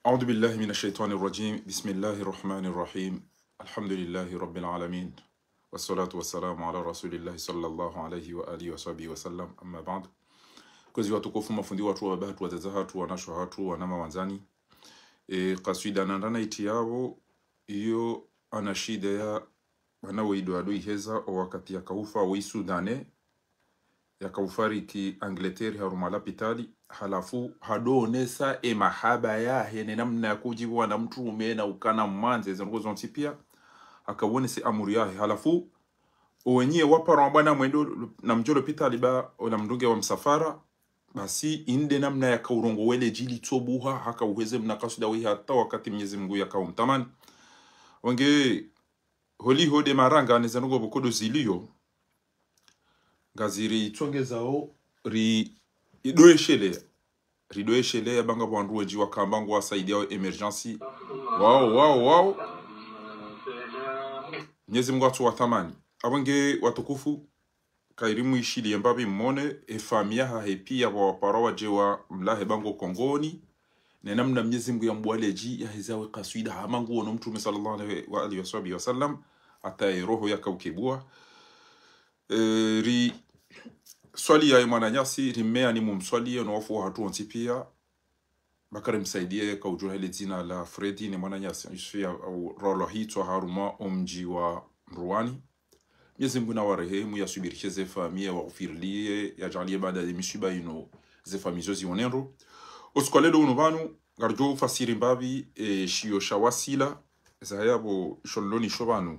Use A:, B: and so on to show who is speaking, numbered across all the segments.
A: أعوذ بالله من الشيطان الرجيم بسم الله الرحمن الرحيم الحمد لله رب العالمين والصلاة والسلام على رسول الله صلى الله عليه وآله وصحبه وسلم أما بعد كوزي watukufu mafundi watu wa bahatu wazazahatu wanasho hatu wanama wanzani kaswida nandana iti yao iyo anashida ya wanaoido adui heza wakati ya kaufa wa Sudane ya kaufariki Angleterre harumala pitali halafu hadonesa mahaba ya hene namna ya kujibu na mtu umena ukana mmanze zangozo ntipia akawone se amuri ya halafu wenye wapara bwana mwendo na mjolo pitali ba na mdunge wa msafara basi inde namna ya kaurongo wele jili tobuha haka uweze mnakasuda wi hata wakati Mwenyezi Mungu ya kaumtamani wange holi hode maranga nezanugo bokodo zilio gaziri tsongezao ri ridoeshele banga bwandu wenji wakambangu wasaidia emergency wow Mwenyezi Mungu atu wathamani abange watukufu kairimu ishili yambabi mmone efamia hahepi ya wapara wajewa mlahe bango kongoni na namna Mwenyezi Mungu yambwaleji ya hizawe kaswida hamangu ono mtume sallallahu alaihi wasallam ata roho ya kaukibua ri swali ya mwananyasi rimea ni mumswali na wafu hatu ontipia bakari msaidie kwa ujua hili zina la Fredi ni mwananyasi ishia au rolo hito haruma omji wa Mruani Mwenyezi Mungu na warehemu ya subirishe ze famia wa ufirlie ya jalie baada ya misiba ino ze famizozi onenro oskolelo unubanu garjo fasiri mbabi shio shawasila zahayabo sholoni shobanu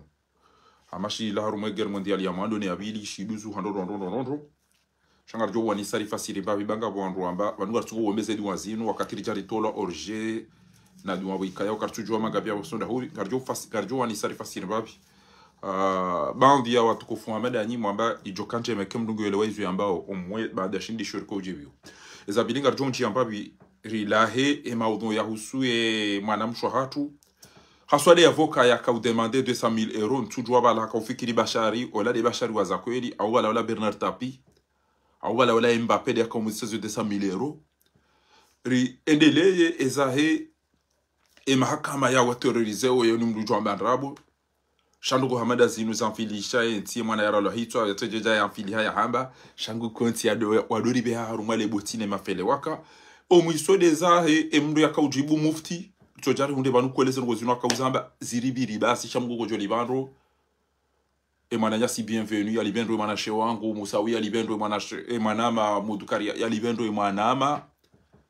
A: amashi la haruma guerre mondiale ya mando ne abili shiduzu rondo Shangar jo wani sari fasiri mbabi banga bwandu amba banduga tuko wemeze di wazinu wakati rijari tola orje na duwa wikaya wakartujua magabia wasonda huri garjo wani sari fasiri mbabi bandi ya watukufu amada nyi mwamba ijokanje mekem ndungu yelewaizu ambao omwe baada shindi shuriko ujibio eza bilinga garjo nchi ambabi rilahe maudhu ya husu mwanamshwa hatu haswade ya voka ya kaudemande 200,000 euros ntujua bala kaufikiri bashari ola de bashari wazakweli au wala Bernard Tapie au wala Mbappé de komisiyo 200,000 euros ri endeleye ezahe mahakama ya waterrorize oyo nimrujwa bandrabo shandugo hamada zinu zamfilisha enti mwana ya ralo hitwa yatejeja ya mfiliha ya hamba shangu konti ya wadori beha harumale botine mafele waka omwiso dezahe mndu ya kaujibu mufti tojari hunde banu kweleze ngozino akauzamba ziribiri basi shamgo joli bandro Emananya si bienvenue ya libendo manashe wangu Musawi ya libendo manashe emanama mudukari ya libendo emanama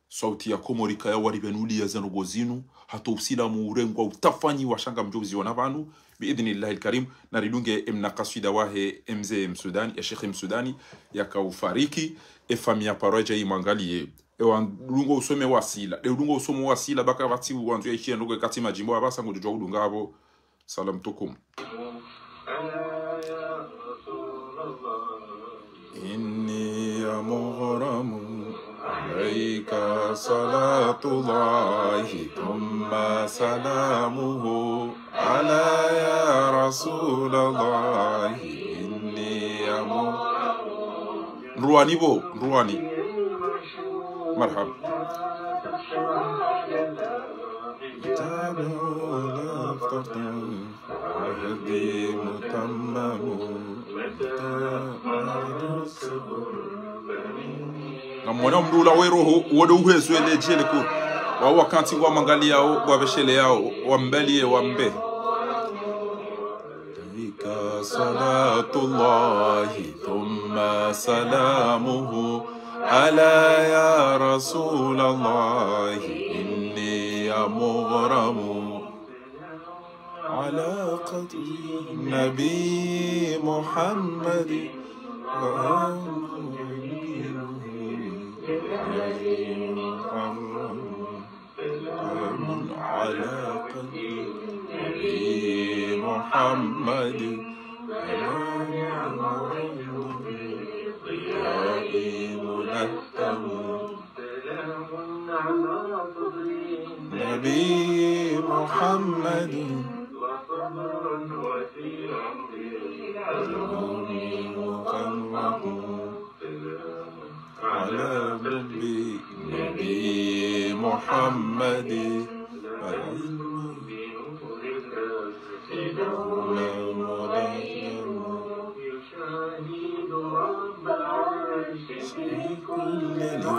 A: sauti ya komorika ya waribenuli ya zanogozinu hata usila muurengwa utafanyi washanga mjozi wanabanu biidhnillahi alkarim na ridunge kaswida wahe mze msudani ya Sheikh Msudani ya kaufariki famia paroja imangalie ewandugo usome wasila eudungo usome wasila baka watibu wanzu ya ishi ndogo kati majimbo abasa ngujwa udungabo salam tukum إني مغرم عليك صلاة الله ثم سلامه على يا رسول الله إني مغرم رواني مرحبا هدي متمم na mwana mdula weroho wodo uhezu elejele ko wa wakanti wa mangali yao wa beshele yao wa mbeli wa mbe ika salatullahi thumma salamuhu ala ya rasulallahi inni mughramu على قدر النبي محمد على قدر النبي محمد نبي محمد على نبي محمد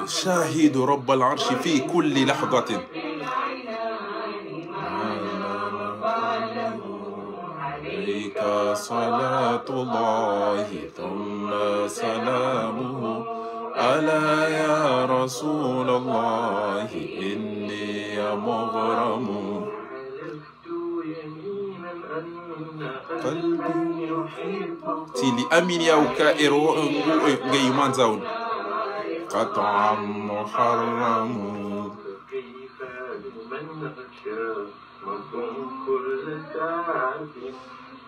A: شاهد رب العرش في كل لحظة عليك صلاة الله ثم سلامه ألا يا رسول الله إني مغرم قلبي تيلي أمين يا وكائر جيمان زون قطعا محرم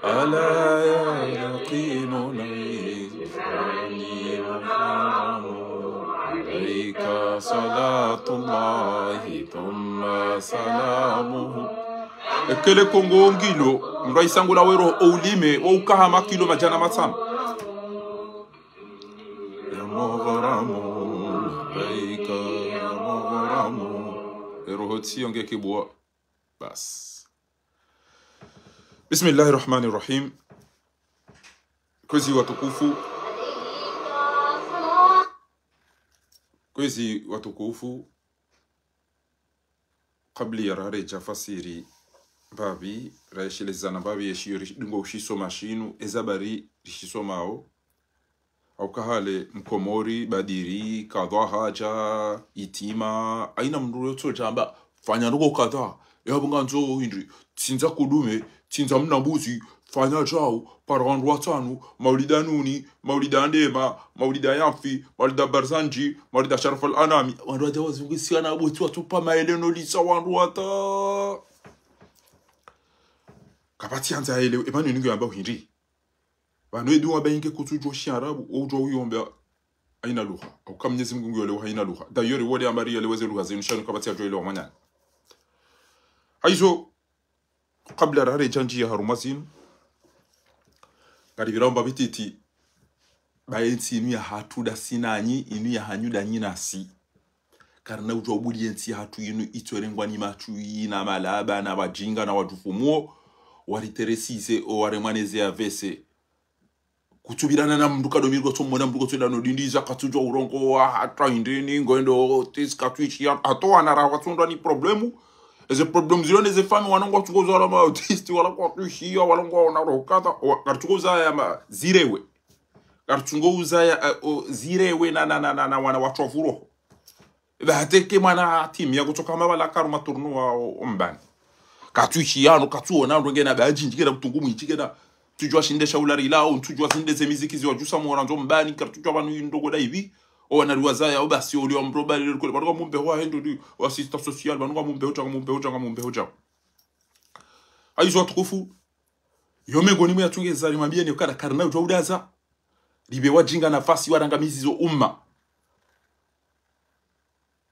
A: ألا يا يقين ليساني محرم عليك صلاة الله ثم سلامه ekele kongo ngilo mrai sangula wero oulime wa ukahama kilo majana matsam ya moghramu baika ya moghramu erohoti onge kibwa bas. Bismillahir Rahmanir Rahim. Kwezi watukufu kabli ya rare jafasiri babi raishilezana babi yeshiro dingo ushisoma shinu ezabari rishisomao au kahale mkomori badiri kadha haja itima aina mndu yoto jamba fanya ndugo kadha yabunga nzo hindri tinza kudume tinza mnambuzi fanya jao parandu watanu maulida nuni maulida ndema maulida yafi maulida barzanji maulida sharaf al-anami wandu wazungisiana abotu watupa maeleno lisa wandu wata kapati anza ele ebanu ningo yamba hindri banu edu wabayinke kutujo shiarabu ojo uyomba aina lugha au kama Mwenyezi Mungu yole haina lugha dayori wale ambari yale weze lugha zenu shanu kapati ajo ile wamanya haizo kabla rare janji ya harumazin kari viramba bititi bayensi inu ya hatu da sinanyi inu ya hanyu da nyina si karna ujo buli yensi hatu inu itwerengwa ni machu na malaba na wajinga na wajufumuo wariteresize o waremwaneze ya vese kutubirana na mduka domirgo tomona mduka twenda no dindiza katujwa urongo wa hata indeni ngoendo tiska twichi ato anara watundwa ni problemu eze problem zilo neze fami wanongo tukoza wala ma autisti wala kwa tushia wala ngo onarokata kartukoza ya ma zirewe kartungoza ya zirewe na wana wachofuro eba hateke mana team ya kutoka mabala karuma tournoi ombani katushia no katuona ndo ngena ba jinjikira kutungumu ichikena tujwa shinde shaulari lao tujwa shinde ze muziki ziwa jusa mora ndo mbani kartujwa banu ndogo da hivi ona ruwazaya obasi olio mprobable kule bano mumbe ho hendo di assistant social bano mumbe hoja aizo tukufu yome ngoni mu yatungeza limwambia ni ukara karna ujaudaza libe wajinga nafasi warangamizi zo umma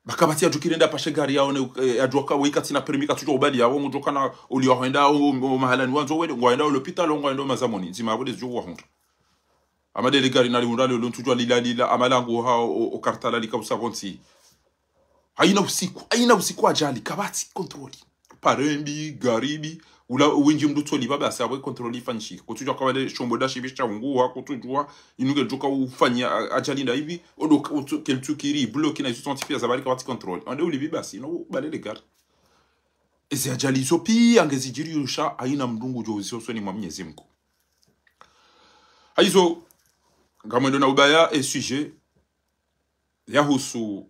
A: bakabati ajukirenda pashe gari yaone ajoka wikati na permika tujo ubali yawo mujoka na olio hoenda mahalani wanzo wede ngoenda l'hôpital ngoenda mazamoni nzima abode zo wahonda amade gari na liundale lontujwa lila amalango ha o kartala likausa vonsi haina usiku ajali kabati kontroli parembi garibi ula winji mdutoli baba sawe kontroli fanshi kutujwa kwa wale shomboda shibisha ngua kutujwa inuge joka ufanya ajali na hivi odo keltukiri bloki na isosantifia zabali kabati kontroli ande ulibi basi no balele gari ezi ajali zopi angezijiri yusha haina mdungu jozi so ni Mwenyezi Mungu haizo Gamwendo na ubaya e sujet yahusu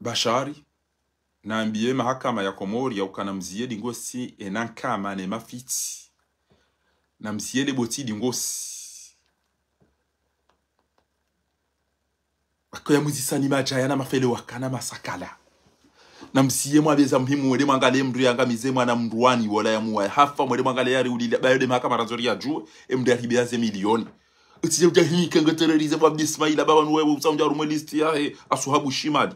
A: Bashari na ambiye mahakama ya Komori ya ukanamziye dingosi enankama ne mafiti na mziye le boti dingosi akoya muzisani majaya na mafele wakana masakala na mziye mwabeza mhimu mwede mwangale mdu ya ngamize mwana mduwani wala ya muwa hafa mwede mwangale yari ulile bayode mahakama razori ya juu mdu ya ribiaze milioni eti uja hika ngatererize babdi Ismaila baba nuwewe usaunja rumelisti ya asuhabu shimadi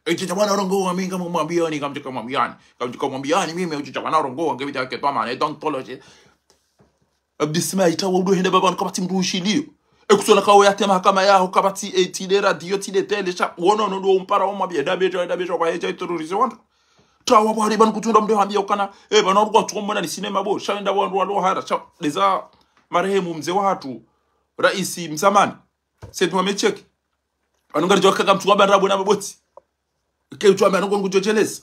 A: eti jamana rongo wa minga mwambiani kamtika mwambiani mimi uja jamana rongo wa ngebita ketwa mane don't toloje babdi Ismaila tawa udo hende baba nkabati mrushi liyo ekusola kawe yate mahakama yaho kabati eti de radio ti de tele cha wono ndo umpara o mabia dabejo kwa heja terrorize wanda tawa bari ban kutunda mde hambia ukana bana ruko tukomona ni sinema bo shaenda wandu walo hara cha leza marehemu mzee watu raisi mzamani setu amecheki anungari joka mtu kwamba ndabo na maboti ke tu amana ngo jojeleza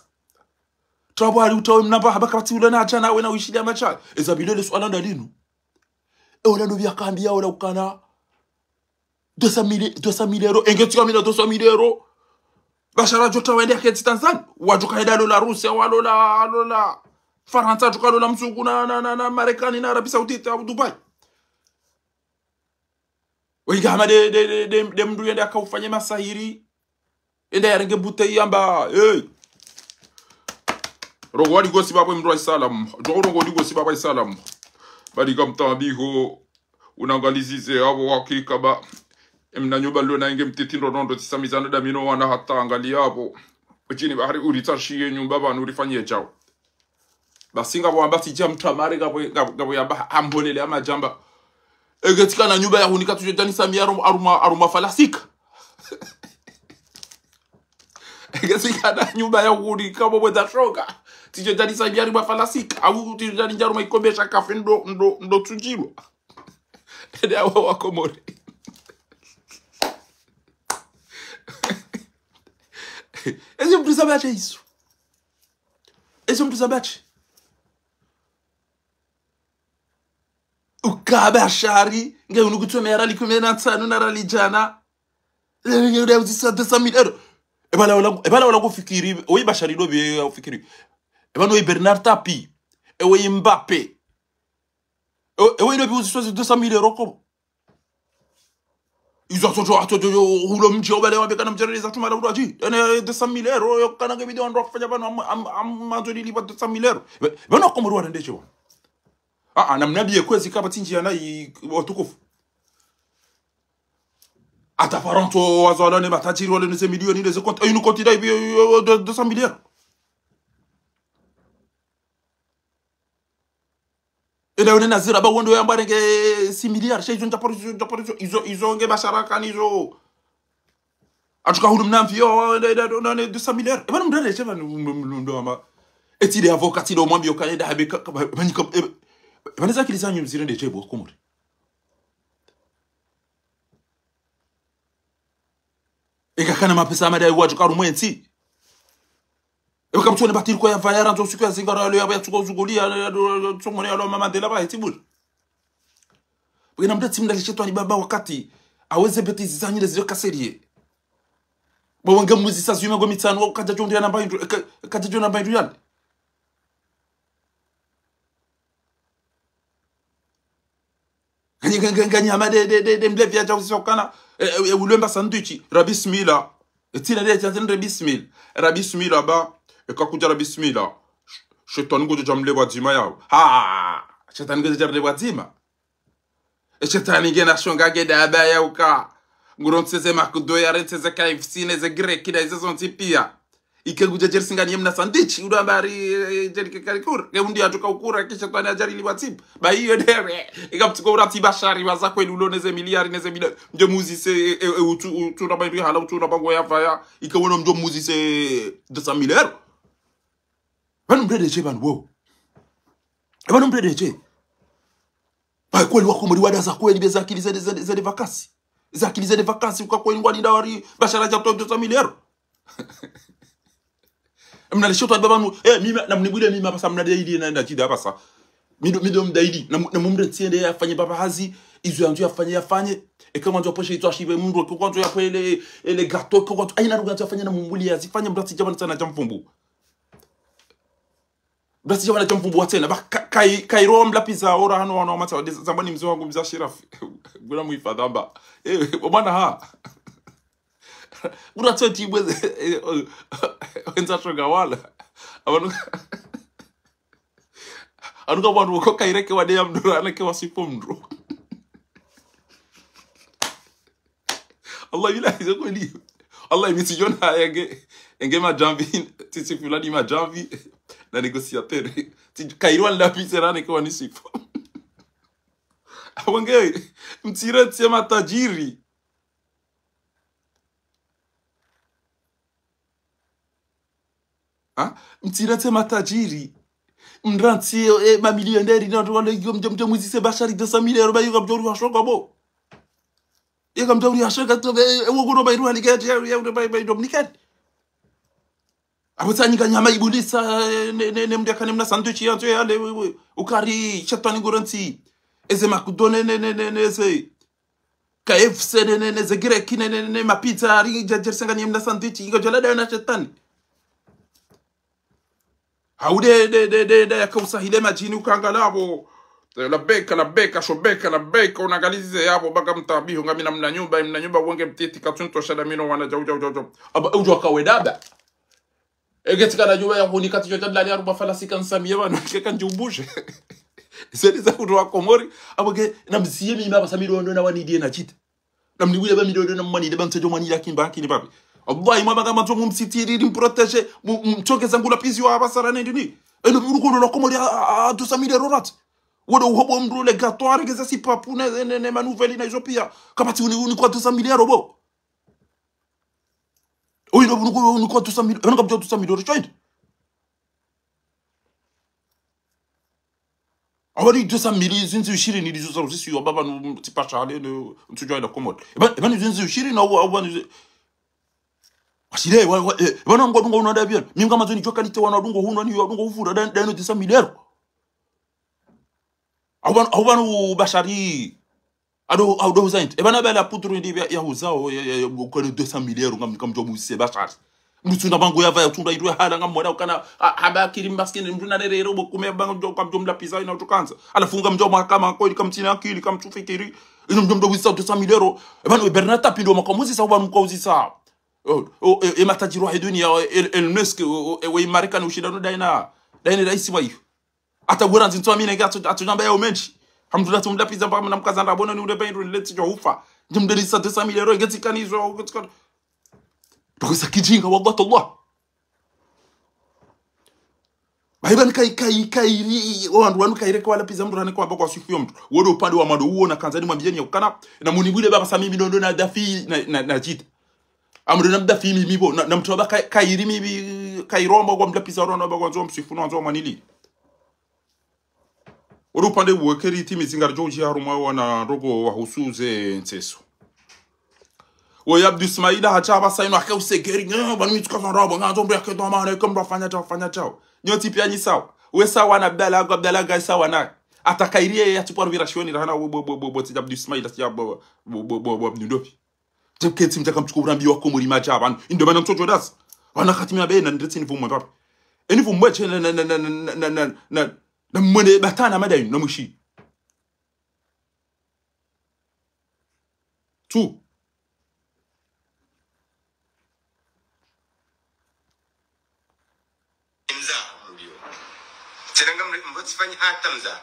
A: tawa bari utawe mnamba habaka bati ulana acha nawe na uishilia macha ezabilele swala ndalinu ola no byakambia ola ukana 200,000 euro engeti kamila 200,000 euro bashara jota wende aketi Tanzania wajuka ida lola Rusia walola Faransa juka lola mzungu na Marekani na Arabia Saudita au Dubai wenga hama de mdu yende akaufanye masahiri ende yarenge butei yamba rogo wadi gosi babo mdu salam rogo wadi gosi babo salam badi kamtambiho unangalizize abo wakika ba emna nyoba lo na inge mtitindo nondo tisamizana da mino wana hata angali hapo chini bahari uritashie nyumba bana urifanyie chao basinga bo ambati jam tamare gabo yamba ambolele amajamba egetika na nyumba ya hunika tuje dani samia aruma falasika egetika na nyumba ya hunika bobo da shoka tije dani samia aruma falasika au tije dani jaruma ikombesha kafe ndo tujiro ede awo wakomore esse mtu sabache isso esse mtu sabache ukabashari nge unukutomera likumena tsano naralijana nge uzisa 200,000 euro ebala wala kufikiri oyi bashari lobe ufikiri ebano oyi Bernard Tapie oyi Mbappé oyi lobe uzisa 200,000 euro ko izo toto hulo mji obale wabeka na mjereza tumala uraji ene 200,000 euro yokana ke video ndo kufanya bano amazoni liba 200,000 euro bano ko murwa ndeshe wa na mnabiye kwezi kaba tinji yana otukufu ata paranto wazala ne batajiri wale ne milioni ne compte une compte dai 200,000 euro ene one nazira ba wondo yamba nge 6 milliards chez izo izo nge basharaka nizo atuka hudu mnamfio ne 200,000 euro bana mdale cheva ndo ama etide avocat ile omwambio kaneda habeka banyika bana zakiliza nyu mzire ndeche bo komori ekakana mapesa amadai watuka rumwensi eka mtone batiri kwa vayara nzo siku ya zingara leo ya tukozugulia tsongone ya mama Mandela ba itibul bwana mdati mdali chetu ni baba wakati aweze betizi zanyu zile kaserie bwanga muzi sa zuma gomitano kaja jonde na mbaindu kaja jonde na mbaindu yale ganya amade de mlevia ja usokana ulemba sandwich rabismila etina de tantendre rabismila ba ekakuja bismillah shetani ngojo jamle wazima yao shetani ngojo jamle wazima shetani ngena shonga geda abaya uka ngurontseze makudo ya renteze KFC neze grek da izo pia ikaguja jersinga nyemna sandwich udambari jerike karikur ke undi atuka ukura kisha tani ajari liwazima ba hiyo dere ikaptuko urati bashari baza kweli uloneze miliari neze miliari nje muzise utura bayi hala utura bango ya faya ikawono mjo muzise 200,000 euro banu mdedeche banu wo banu mdedeche ba kweli wako muri wadaza kweli beza akili zede vakasi za akili zede vakasi ukakweli ngwani ndawari bashara ja 200,000 euro mna lishoto babanu mimi na mnibule mimi hapa mna daidi na chida hapa sa mido mdaidi na mumre tiende afanye baba hazi izo yanzu yafanye kama ndio poshe itwa shibe mndo kwa kwanza yapo ile gato kwa kwanza aina ruga afanye na mumbuli azifanye mdati jamani sana jamfumbu basi jamani jamfumbu tena ba kairo mlapiza ora hano wana mata zamani mzee wangu mzee Shirafu bwana muifadhamba bwana ura tsoti bweze wenza shoga wala abantu anuka bantu ko kaireke wade ya mdura anake wasipo mdro Allah ilahi zakweli Allah imisijona enge majambi tisi fulani majambi na negociateur kairwa la pizerane kwa nisipo awange mtira tsema tajiri ha mtirate matajiri mranti ma millionnaire na wale mjomjo mwizise bashari 200,000 euro ba yuko mjori washoka bo yeka mjori washoka to wogono ba irwa likati ya ba dominicat abutanyika nyama ibulisa ne mdakane mna sandwich yanzo yale ukari chatani goranti eze makudone ne se KFC ne ze greki ne ma pizza ari jajersenga ni mna sandwich inga jalada na chatani haude de kausahile majini ukangala abo la beka shobeka unangalize hapo baka mtabiho ngami na mna nyumba wonge mtiti katunto shada mino wana jau aba ujo kawedaba egetika na nyumba ya kunikati chote ndani ya ruba falasi kansamia bana keka njubushe sasa kutoa komori aboge namsiye mimi aba samiro ndo na wanidie na chita namnibuye ba midodo na mani de bansejo mani yakimba akini babi Allah imama kama to mumsitiri mproteger mchokeza ngula pizi wa basara nini eno urukundo lokomori a 200,000 euros wodo hobo mrule gatoire que ça si papu ne manouvelle na Ethiopia kama ti uni kwa 200,000 euros bo oui no uni kwa 200,000 eno kama 200,000 euros choid awari 200,000 zinzi ushiri ni dizo zo si yo baba no tipachale no tujoi da komod eba ni zinzi ushiri na wa Asile wana ngo unada bien minga mazoni jokalite wana dungo huno ni dungo uvura dano 200,000 euros awanu bashari ado zaint ebana bela putru ndi ya uzao ko 200,000 euros ngam mjobu se bashari mutunda bango yava yatunda idwe hala ngamona ukana habakiri maskini mtuna rero bokume bango joka mjomla pizza ina tukanza alafunga mjoma kama ko ikamtina akili kamtufikiri ino mjomdo wisa 200,000 euros ebana bernata pindo makamuzi sawa mkauzi sawa matajiri wa dunia Elon Musk we Marekani ushindano daina raisi wa hiyo hata guranzi ntoa mimi ngato atujamba yao menshi hamdulillah tumlapiza mpaka mnamkazanda bona ni ule baindro leti jo ufa jimdelisa 200,000 euros ngetikanizo ngetikana tukisa kijinga wallahi Allah baiban kai wanu kaireka wala piza mtu anako ambako asifiwe mtu wodo upande wa mado huo na kanzani mwambieni ya ukana na munibule baba sami midondo na dafi na jita amruna mdafi mibo na mtu baba kairi mibi kairomba kwa mdapiza rona baba kwanzo msifu na nzo manili wodo upande wekeri timi zingar joji haruma wana rogo wa husuze nseso Oya Abdu Ismaila hachaba saino akausegeri banu mituka rabo nganzo mbya ke domane komba fanya chao nyoti pia ni sawa we sawa na Abdalla ga sawa na atakairie ya tuporo virashoni rana bo Abdu Ismaila ya bo Abdudopi jeketi mtaka mchukura mbi wako muri majaba ndo bana mtoto das wana khatimia be na ndetse ni vumwe papa eni vumwe che na mwene batana madai na mushi tu
B: Tenanga mbatsifanya hata mza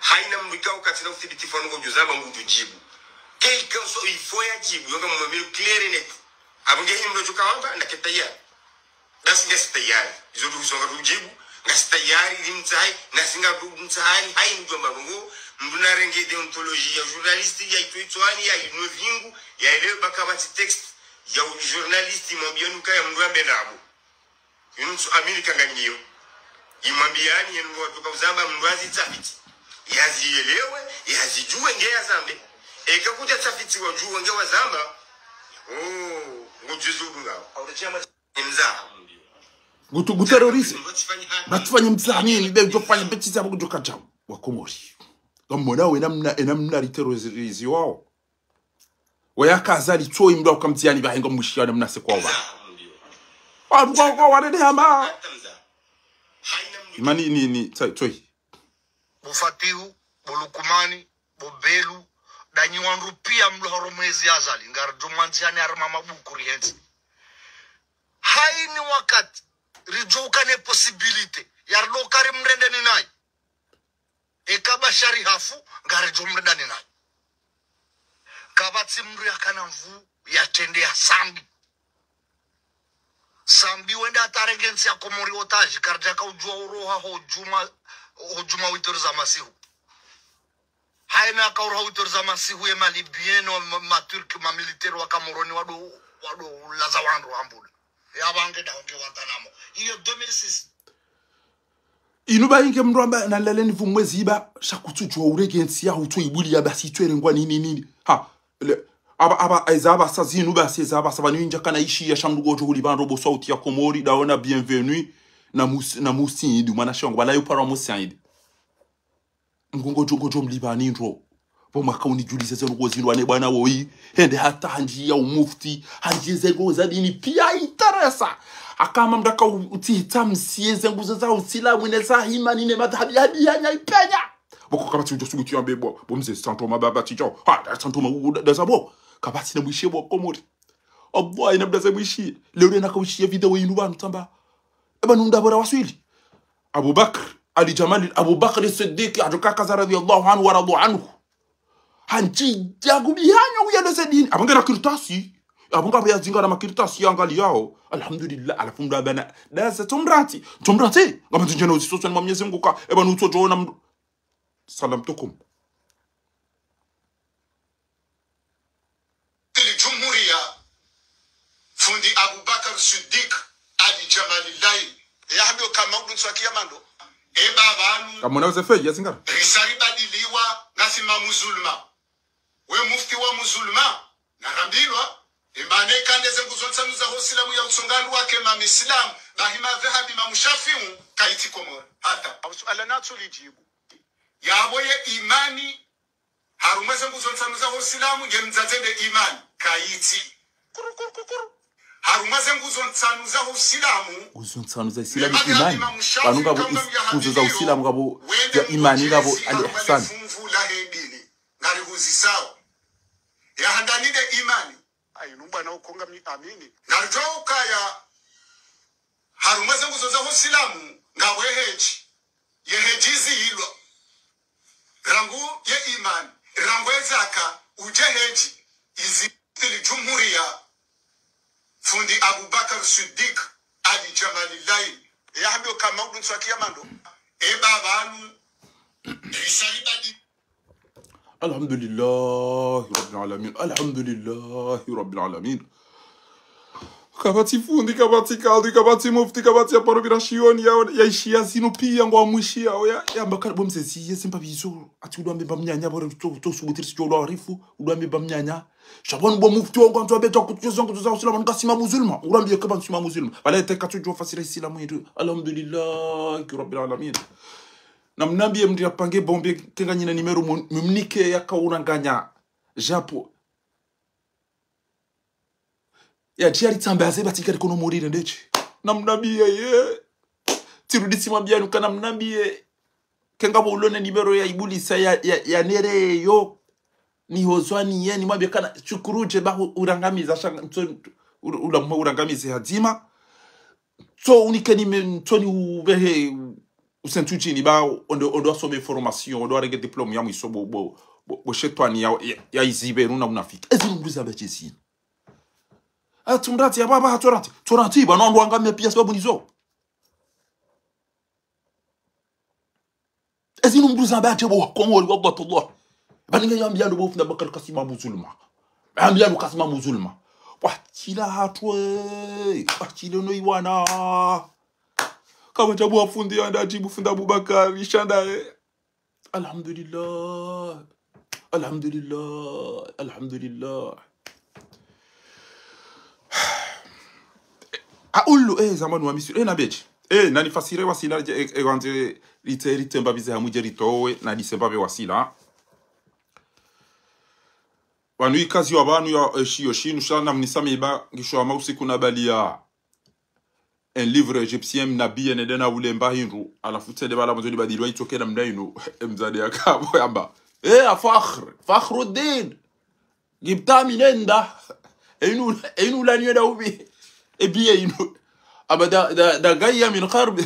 B: haina mbikao katina uthibitifu ngo juzaba ngujibu kei kanso ifoya jibu yoga mwamilo clear net abunge hii ndo chukawamba na ketaya dasi ngasi tayari izo tusonga tujibu ngasi tayari limtsai nasinga mtsai hai njomba ngo mbuna renge deontology ya journalist ya itoitwani ya inovingu ya ile bakabati text ya journalist mwambionu kaya mndwambe nabo yunsu amerika nganyiyo imambiani yengo tukazamba mndwazi tafiti yazielewe yazijue ngeya zambe ekakuja tafiti wajue ngewa zamba ngujuzuru ngao aurechama imza
A: gutu terrorist batufanye mtsamini bejo fanya beti zabo kujoka jao wakomori ngamona we namna terrorist wao wayakazali choi mdo kamtiani bahenga mushiyana mnase kwa wa kwa wale hama imani ni toi
C: Bufatiu bulukumani bobelu danyi wanru pia mlohoro mwezi azali ngar jumanziani arma mabukuri hensi haini wakati rijokane possibility yardo kari mrende ni nai ekaba shari hafu ngar jomrenda ni nai kabatsi mru yakana mvu yatende ya sambi wenda atarengensi ya komori otaji karjaka ujua uroha hojuma witorza masihu haina kaura witorza masihu ema libieno maturki mamiliteri wa kamoroni wado lazawandu ambule ya bange da onge watanamo hiyo 2006
A: inuba inge mramba na leleni vumwezi iba shakutujwa uregensi ya utu ibuli ya basi twere ngwa nini ha le aba ezaba sazinu basi ezaba sabani inja kana ishi ya shamdugo juli ban robo sauti ya komori daona bienvenue na musi idu mana shongo bala yupara musi idi ngongo jogo mlibani ndo bo makauni julise zenu gozinu ane bwana woi hende hata hanji ya umufti hanji zego zadini pia interesa akama mdaka utihita msieze nguzo za usila mwineza imani ne madhabi hanya ipenya boko kabati ujosugu tuyambe bo mze santo mababa tijo ha santo magugu da zabo kabati na mwishe bo komori obwa ina mdaze mwishi leo na kawishi video yinu banu tamba eba nunda bora waswili Abubakar Ali Jamal Abubakar Siddiq ajoka kaza radiyallahu anhu wa radu anhu hanji jagubihanyo uyeleze dini abangera kirtasi abunga bya zinga na makirtasi yangali yao alhamdulillah alhamdulillah bana dasa tumrati ngama tunjena usisoso na Mwenyezi Mungu ka eba nutojo na salam tukum
C: Jumhuria fundi Abubakar Siddiq Ali Jamal yahambio kama untswakia mando banu
A: kama unaweza feji yazinga
C: risari badiliwa nasima muzulma we mufti wa muzulma na rambilwa imane kande zenguzonsanu za hosilamu ya utsongandu wake mamislam bahima dhahabi mamushafiu kaiti komora hata ala natso lijibu yaboye imani harumwe zenguzonsanu za hosilamu yemzazende imani kaiti kuru harumaze nguzonsanu za usilamu
A: uzonsanu za islamu imani banunga bo kuzo za usilamu ngabo ya imani ngabo al-ihsan
C: la hedini ngari huzisawa ya handanide imani ayinumba na ukonga amini narjoka ya harumaze nguzo za usilamu ngabo yehejizi hilo rangu ye imani rangu ezaka ujeheji izi jumhuria fundi Abubakar Siddiq Ali Jamal yahambio kama untswakia mando banu risari badi
A: alhamdulillah rabbil alamin kabati fundi kabati kaldi kabati mufti kabati ya parobirashioni ya ishia zinu pia ngo amwishia ya mbakari bomse si yesimpa bizo ati udwambe bamnyanya bore to subutiri sjo lo arifu udwambe bamnyanya shabon bo mufti ngo ntwa beto kutuzo ngo tuza usilamu ngasima muzulma urambie kaba nsima muzulma bala teka tujo fasira islamu yetu alhamdulillah rabbil alamin namnambie mndi apange bombe kenga nyina nimero mumnike yakauranganya japo ya tiari tsambaze batikari kono morire ndechi namnambie ye tirudisi mabianu kana namnambie kenga bo ulone nimero ya ibulisa ya nere yo ni hozwani ye ni mwabie kana chukuruje ba urangamiza shanga urangamize hadima so unike ni toni ubehe usentuchi ni ba ondo asome formation ondo arege diplome ya mwiso bo shetwani ya izibe nuna unafika ezimbuza bachesi atumrati baba hatorati bana ndo angamia pia sababu nizo ezinu mbuza bache bo komori wabatullah baninga yambia ndo bofuna bakar kasima muzulma yambia ndo kasima muzulma wakila hatwe wakile no iwana kama tabu afundi anda jibu funda Abubakar shanda alhamdulillah aulu zamanu wa misiri na bechi nani fasire wasila egwanje ritemba bize hamuje ritowe na disemba be wasila wanu ikazi wabanu ya shinu shana mnisame iba ngisho amausi kuna balia un livre égyptien nabi enedena ulemba hinru alafu tede bala mzoni badilwa itoke na mdaino mzade yakabo yamba Fakhruddin gibta minenda inu la nyeda ubi ebiye inu abada da gaya min harb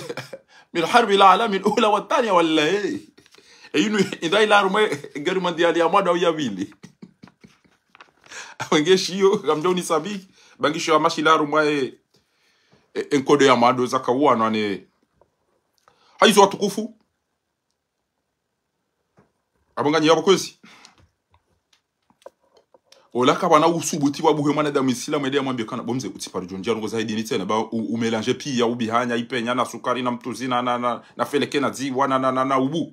A: al-alam al-ula wa al-thaniya wala inu idha ila rume garma diali amada ya bili wangeshiyo gamdoni sabi bangisho amashila rumwe enkode ya mado zakawa nane haizo watukufu abangani yabo kwezi olaka bana usubuti wa buhe mwana da Muislamu ede amwambia kana bomze utipari jonjia ngo zaidi ni tena ba umelange pia ubihanya ipenya na sukari na mtuzi na feleke na ziwa na ubu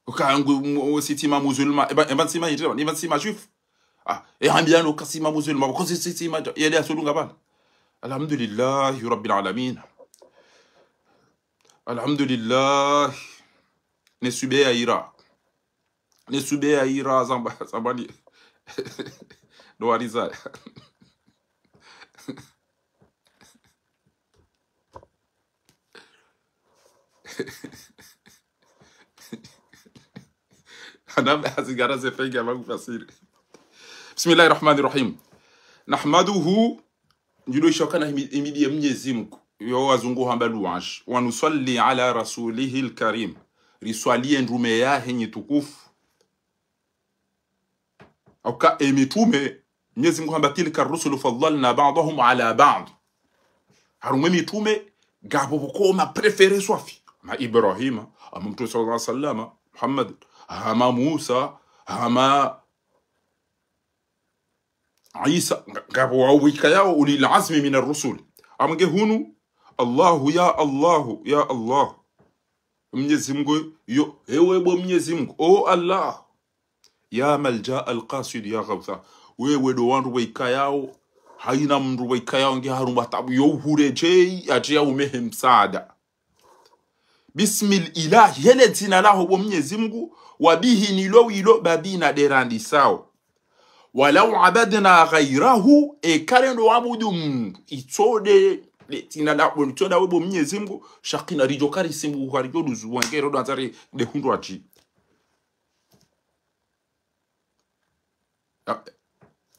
A: ukangu sitima musulma eba sima yitwa ni sima juif ambiano kasima musulma ko sitima yele asulunga bana alhamdulillah rabbil alamin alhamdulillah ne sube ya ira zambani do ariza انا سيجاره زفنجه ما بفسير بسم الله الرحمن الرحيم نحمده njilo shokana imidi Mwenyezi Mungu yo wazungu hamba louange wa nusalli ala rasulihil karim riswalie ndume yahe nyitukufu auka emitume Mwenyezi Mungu hamba tilka rusulu faddalna ba'dahum ala ba'd harume mitume gabo bukoma prefere swafi ma Ibrahim ama mtu sallallahu alaihi wasallam Muhammad ama Musa ama Isa gabo wawika yao ulil azmi min ar-rusul amge hunu Allah ya Allah Mwenyezi Mungu yo ewe bo Mwenyezi Mungu o Allah ya malja al-qasid ya ghawtha wewe do wandu wika yao haina mndu wika yao nge harumba tabu yo hureje atia umehe msaada bismil ilah hele tina lahu bo Mwenyezi Mungu wabihi nilo babina derandi sao walau abadna ghayrahu karendo wabudu itode tina la bontoda webo Mwenyezi Mungu shakina rijokari simbu harijo duzu wangero danzari de hundu ati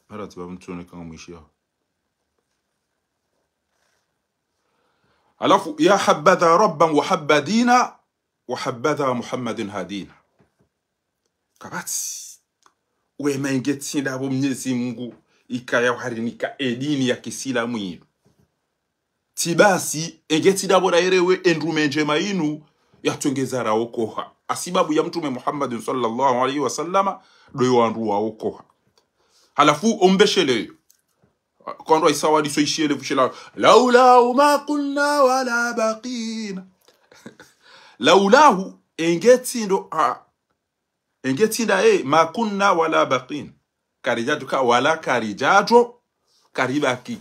A: arati bamtone kama mwishia alafu ya habadha rabban wa habadina wa habadha Muhammadin hadina kabati we mengetsinda bo Mwenyezi Mungu ikaya harinika edini ya Kiislamu yinu tibasi engetsinda bo dairewe endumenje mainu yatongeza raokoha asibabu ya mtume Muhammad sallallahu alaihi wasallama do wandu waokoha halafu ombeshele kondo isawa diso ishiele fushela laula ma qulna wala baqina laulahu engetsindo engetinda ma kunna wala baqin karijatu ka wala karijato karibaki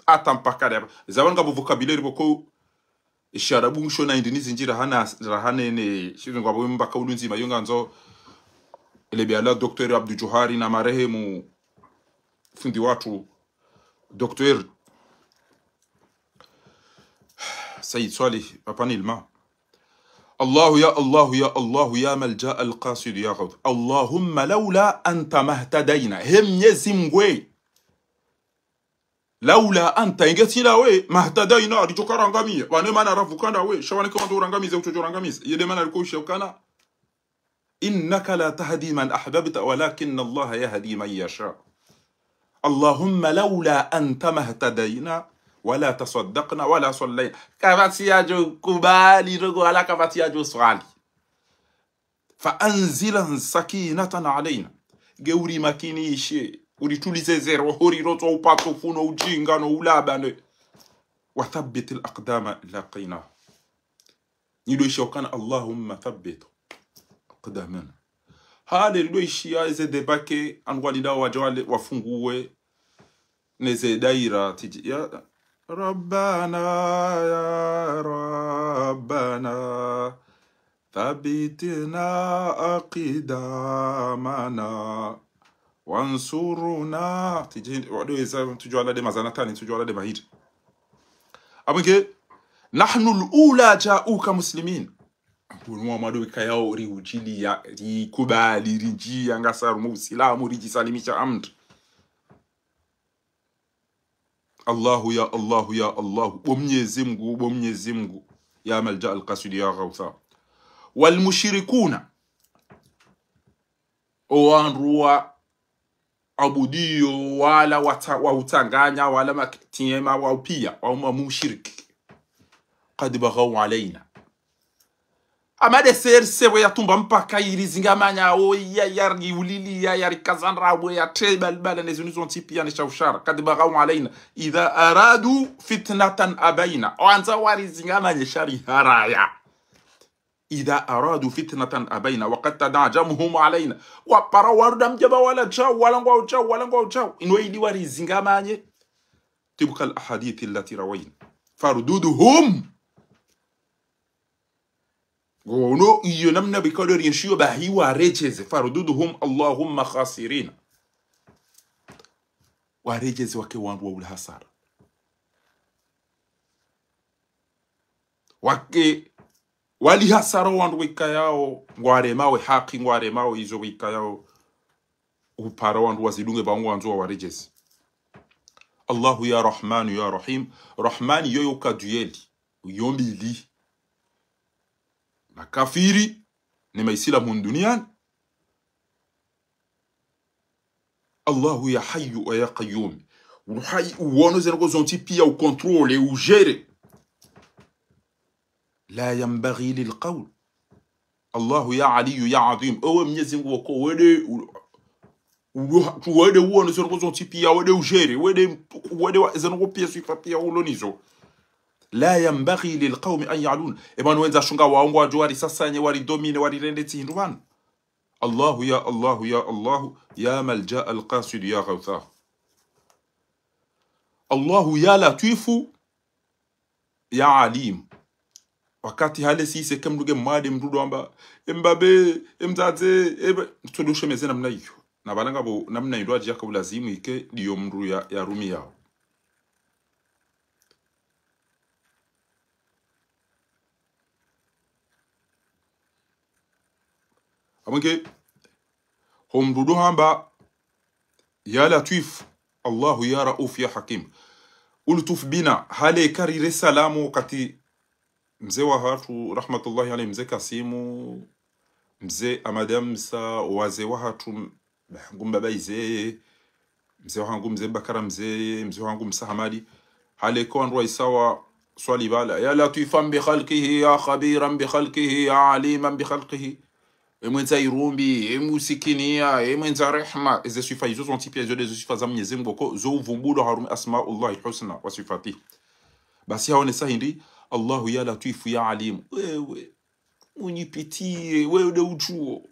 A: atampakada zawanga bu vocabulaire boko isharabu mshona indinizi njira hana ne shizo ngabo mbaka ulunzima yonga nzo elebiala Dr. Abdul Johari na marehemu fundi watu Dr. Said Salih Apanilma الله يا الله يا الله يا ملجأ القاصد يا غوث اللهم لولا أنت ما اهتدينا هم يزمغوي لولا أنت إنجتنا وي ما اهتدينا رجوك رانغامي وانا ما نعرف كنا وي شواني كمان تو رانغامي زي وتجو رانغامي يدي ما نعرفه شوكنا إنك لا تهدي من أحببت ولكن الله يهدي من يشاء اللهم لولا أنت ما اهتدينا ولا تصدقنا ولا صلينا كفاتياجو كبالي رغو على كفاتياجو سوالي فأنزلا سكينة علينا جوري ماكيني شيء ولتولي زيرو هوري روتو وباتو فونو وجينغانو ولابانو وثبت الأقدام لقينا يلو شوكان اللهم ثبت أقدامنا هذا يلو يشيا إذا دباكي أنوالي وجوال وفنغوه نزي دايرة تجي يا ربنا يا ربنا ثبتنا أقدامنا وانصرنا تجي وعدو تجو على دي مزانتاني تجو على دي مهيد أبنك نحن الأولى جاءوك مسلمين ونوامدو كياو ريوجيلي ريكوبالي ريجي انغسار موسلام ريجي سالميشا عمد الله يا الله يا الله ومنيزي Mungu يا ملجأ القاصد يا غوثا والمشركون owanruwa abudio wala wautanganya wala maktiema waupia wa mushiriki قد بغوا علينا amade serse we yatumba mpaka irizingamanya o ya yari ulili ya yari kazanra we ya tebal bala nezunizo ntipia ni shaushara kadibagau alaina idha aradu fitnatan abaina wanza warizingamanya shari haraya idha aradu fitnatan abaina waqad tadajamuhum alaina wa para warudam jaba wala chao wala ngwa chao inwaidi warizingamanye تبقى الأحاديث التي روين فردودهم ونو ينمنا بقدر ينشيو بهي ورجز فردودهم اللهم خاسرين ورجز وكوان والحسار وكي wali hasaro wandu wikayao ngwaremawe haki ngwaremawe izo wikayao upara wandu wazidunge bangu wanzu wa rejezi Allahu ya Rahmanu ya Rahim. Rahmani yoyo kaduyeli yombili na kafiri ni maisilamu duniani. Allahu ya Hayyu wa ya Qayyum. Uhai uono zenoko zonti pia ukontrole ujere. La yambaghi lilqawl. Allahu ya Aliyu ya Azim. Ewe Mwenyezi Mungu wako wede uono zenoko zonti pia wede ujere wede zenoko pia sifa pia ulonizo. La yambaghi lilqawmi an ya'lun. Ebanu wenza shunga waongo wajwari sasanye wari domine wari rendeti hinduwan. Allahu ya Allahu ya Allahu ya malja al-qasid ya ghawthah. Allahu ya latifu ya alim. Wakati hale sise kemduge mwade mdudu amba mbabe mzaze tudushe meze namna hiyo. Na balanga bo namna hiyo aje yakabulazimu ike diyo mru ya rumi yao. Amunge homdudu hamba ya latif Allahu ya rauf ya hakim. Ultuf bina hale karire salamu kati mzee wa hatu rahmatullahi alayhi mzee Kasimu mzee Amadamsa wazee wa hatu ngumba baize mzee wangu mzee Bakara mzee wangu Msahamadi hale kwa ndwa isawa swali bala ya latifan bi khalqihi ya khabiran bi khalqihi ya aliman bi khalqihi mwenza irumbi musikinia mwenza rehma eze sifa hizo zonti pia zo des sifa za Mwenyezi Mungu zo uvumbulo harum asmaullahi husna wa sifati basi haone sahindi Allahu ya latifu ya alim wewe unipitie wewe de uchuo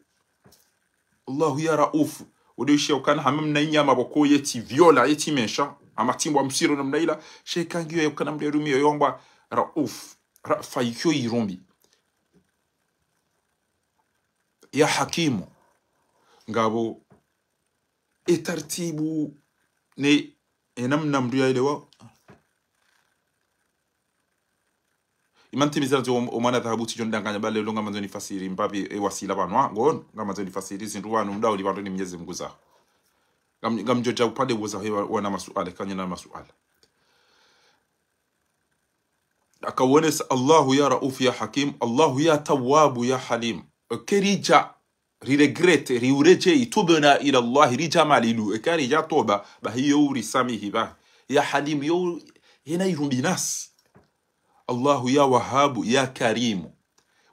A: Allahu ya rauf udishe ukana hamamna inyama boko yeti viola yeti mesha amatimbo amsiro namna ila shekangiyo ukana mderumi yomba rauf rafa yiko irumbi ya hakimu ngabo etartibu ne enamna mdu ya ilewa imanti mizanzo omana dhahabuti jondanganya bale longa manzoni fasiri mbabi wasila banwa ngon ngamazoni fasiri zinduwanu mdao libantu ni Mwenyezi Mungu za ngamjoja upande woza hewa wana masuala kanya na masuala akawonesa Allahu ya rauf ya hakim Allahu ya tawabu ya halim kerija riregrete riureje itubna ila Allah rija malilu ekarija toba bahiyo urisamihi ba ya halim yo hena irundinas Allahu ya wahabu ya karimu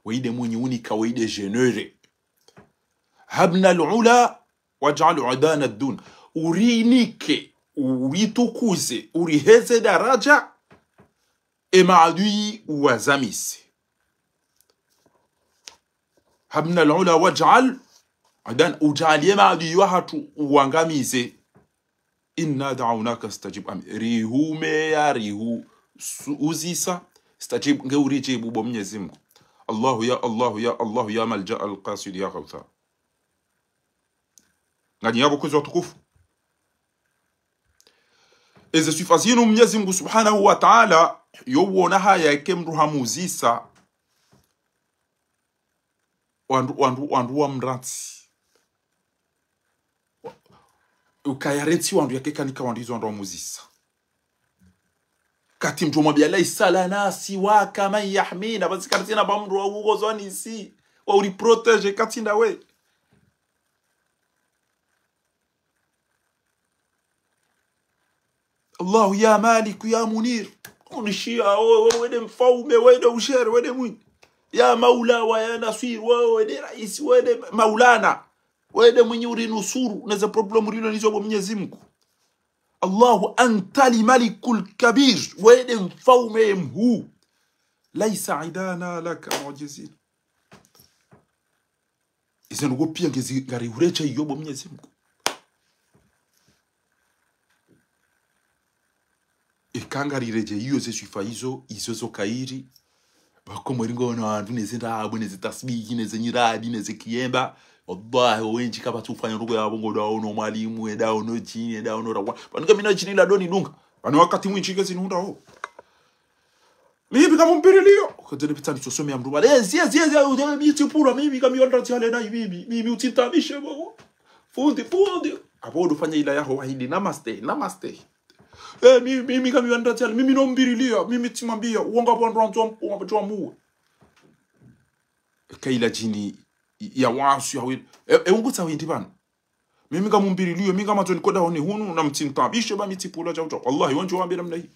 A: waide mwenye unika waide genere habna alula waj'al udana ad-dun urinike uritukuze uriheze daraja emaadui wazamisi habna alula waj'al adan uj'al yamaadui wahatu uangamize inna da'awnaka istajib rihume ya rihu uzisa istajib ngeurijibu bo Mwenyezi Mungu Allahu ya Allahu ya Allahu ya malja al-qasid ya ghawtha ngani yabo kuzo tukufu eze sifazinu Mwenyezi Mungu subhanahu wa ta'ala yobona haya ikemruha muzisa wandu wa mranti ukayarenti wandu yakekanika wandu hizo wandu wa muzisa kati mtu mwambia la isala nasi wa kama yahmina basi kati na bamru wa ugozoni si wa uri protege kati ndawe Allahu ya malik ya munir unishia wede mfaume wede ushere wede mwini ya maula wa ya nasir wewe ni rais wewe maulana wewe mwenye urinusuru unaweza problem rilo nizo kwa Mwenyezi Mungu. Allahu anta malikul kabir wewe mfalme mkuu laisa idana laka mu'jizin. Izo ngo pia ngari urecha yobo Mwenyezi Mungu. Ikangari reje hiyo zesifa hizo zo kairi bako mringo na wantu nezinda abo nezitasbihi nezinyiradi nezikiemba wallahi wenji kapa tufanya rugo yabo ngodo ono mwalimu eda ono chini eda ono rawa panika mina chini la doni dunga bani wakati mwinchi kezi nunda ho mimi kama mpiriliyo kutene pitani chosome ya mruba yes miti pura mimi kama yonda tiale na mimi utintabishe babo fundi abo dufanya ila yaho wahidi namaste mimi kama yonda tiale mimi no mpiriliyo mimi timambia uonga bwandu wantu muwe kaila jini ya wasu ya wili unguta windi bana mimi kama mpiriliyo mimi kama toni koda honi hunu na mtintabishe ba miti pura chauta wallahi wanju wambia namna hii.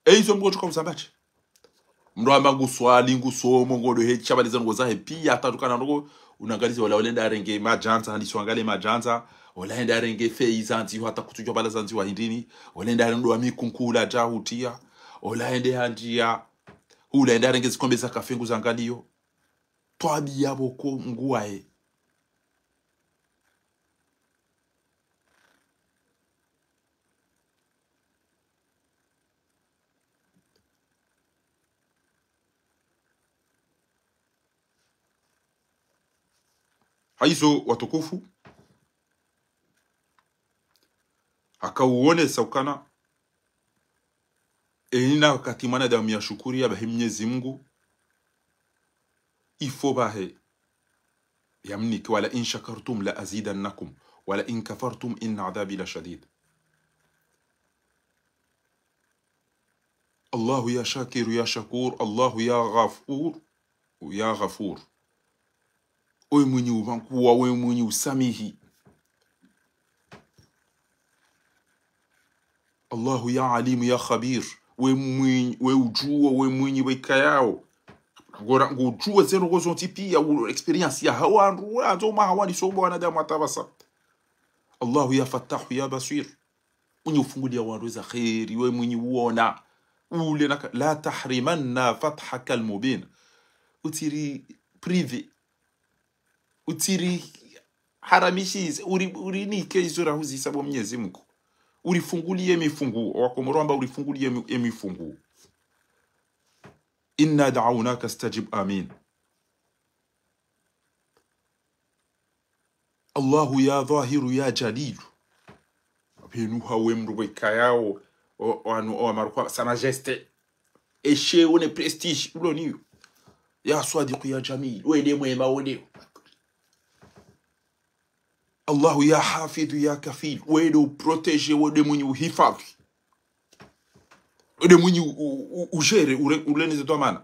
A: Eizo mgoto kwa msambache mramba nguswali ngusomo ngodo hecha baliza ngoza pia atatukana ngo unangaliza wala olenda renge majanza handiswangale majanza olenda renge feiza anti hata kutujwa balaza anti wa hindini olenda ndo amikunkula jahutia olende hanjia ulenda renge zikombe za kafengu zangalio twabi yabo ko nguae haizo watukufu akauone saukana enina wakati mwanadamu ya shukuri ya bahe Mwenyezi Mungu ifo bahe yamniki wala in shakartum la azidannakum wala in kafartum inna adhabi la shadid. Allahu ya shakiru ya shakur Allahu ya ghafur owe mwenye uvankuwa owe mwenye usamihi Allahu ya alimu ya khabir we ujua we mwenye wekayao ngora ngujua zero gozo tipia experience ya hawandu wazo ma hawani sobo wanadamu atabasa. Allahu ya fatahu ya basir mwenye ufungulia wandu za khairi we mwenye uona ule naka la tahrimanna fathaka almubin utiri privé utiri haramishize urinike izura huzi sabo Mwenyezi Mungu urifungulie mifungu wakomoromba urifungulie mifungu. Inna da'awnaka istajib amin. Allahu ya dhahiru ya jalil benu hawe mruwe kayao o marukwa sa majesté eshe one prestige uloniyo ya swadiqu ya jamil wede mwema wede Allahu ya hafidhu ya kafil wede uprotege wede mwenye uhifadhi wede mwenye ujere ulenize domana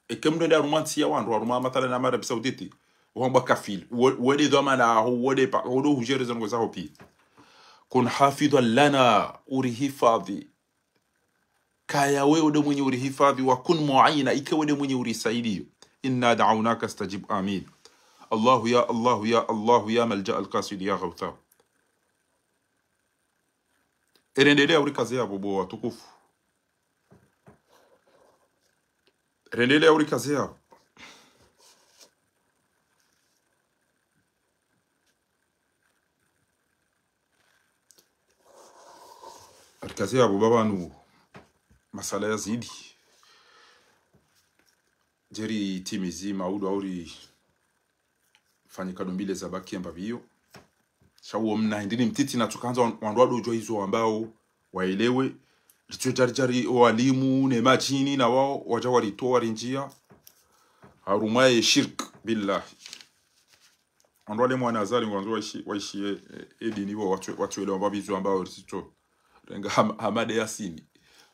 A: ekemdo nda romansi ya wandu waruma matala na Arabia Saudite wamba kafil wede domana wede pa wodo ujere zango za hopi kun hafidhan lana urihifadhi kaya wewe wede mwenye urihifadhi wa kun mu'ayna ike wede mwenye urisaidio. Inna da'awnaka istajib amin. Allahu ya Allahu ya Allahu ya malja al-qasid ya ghawtha. Erendelea urikaze yabo bo watukufu. Erendelea urikaze yabo. Urikaze yabo babanu masala ya zidi. Jeri timizi maudu auri fanyika dombile za baki ambavyo shawo mna ndini mtiti na tukanza wanduado ujua hizo ambao waelewe lichojarijari walimu ne majini na wao wajawari toa rinjia harumaye shirk billah wanduale mwana azali wandu waishi edini watu elewa mbabizu ambao risito renga hamade yasini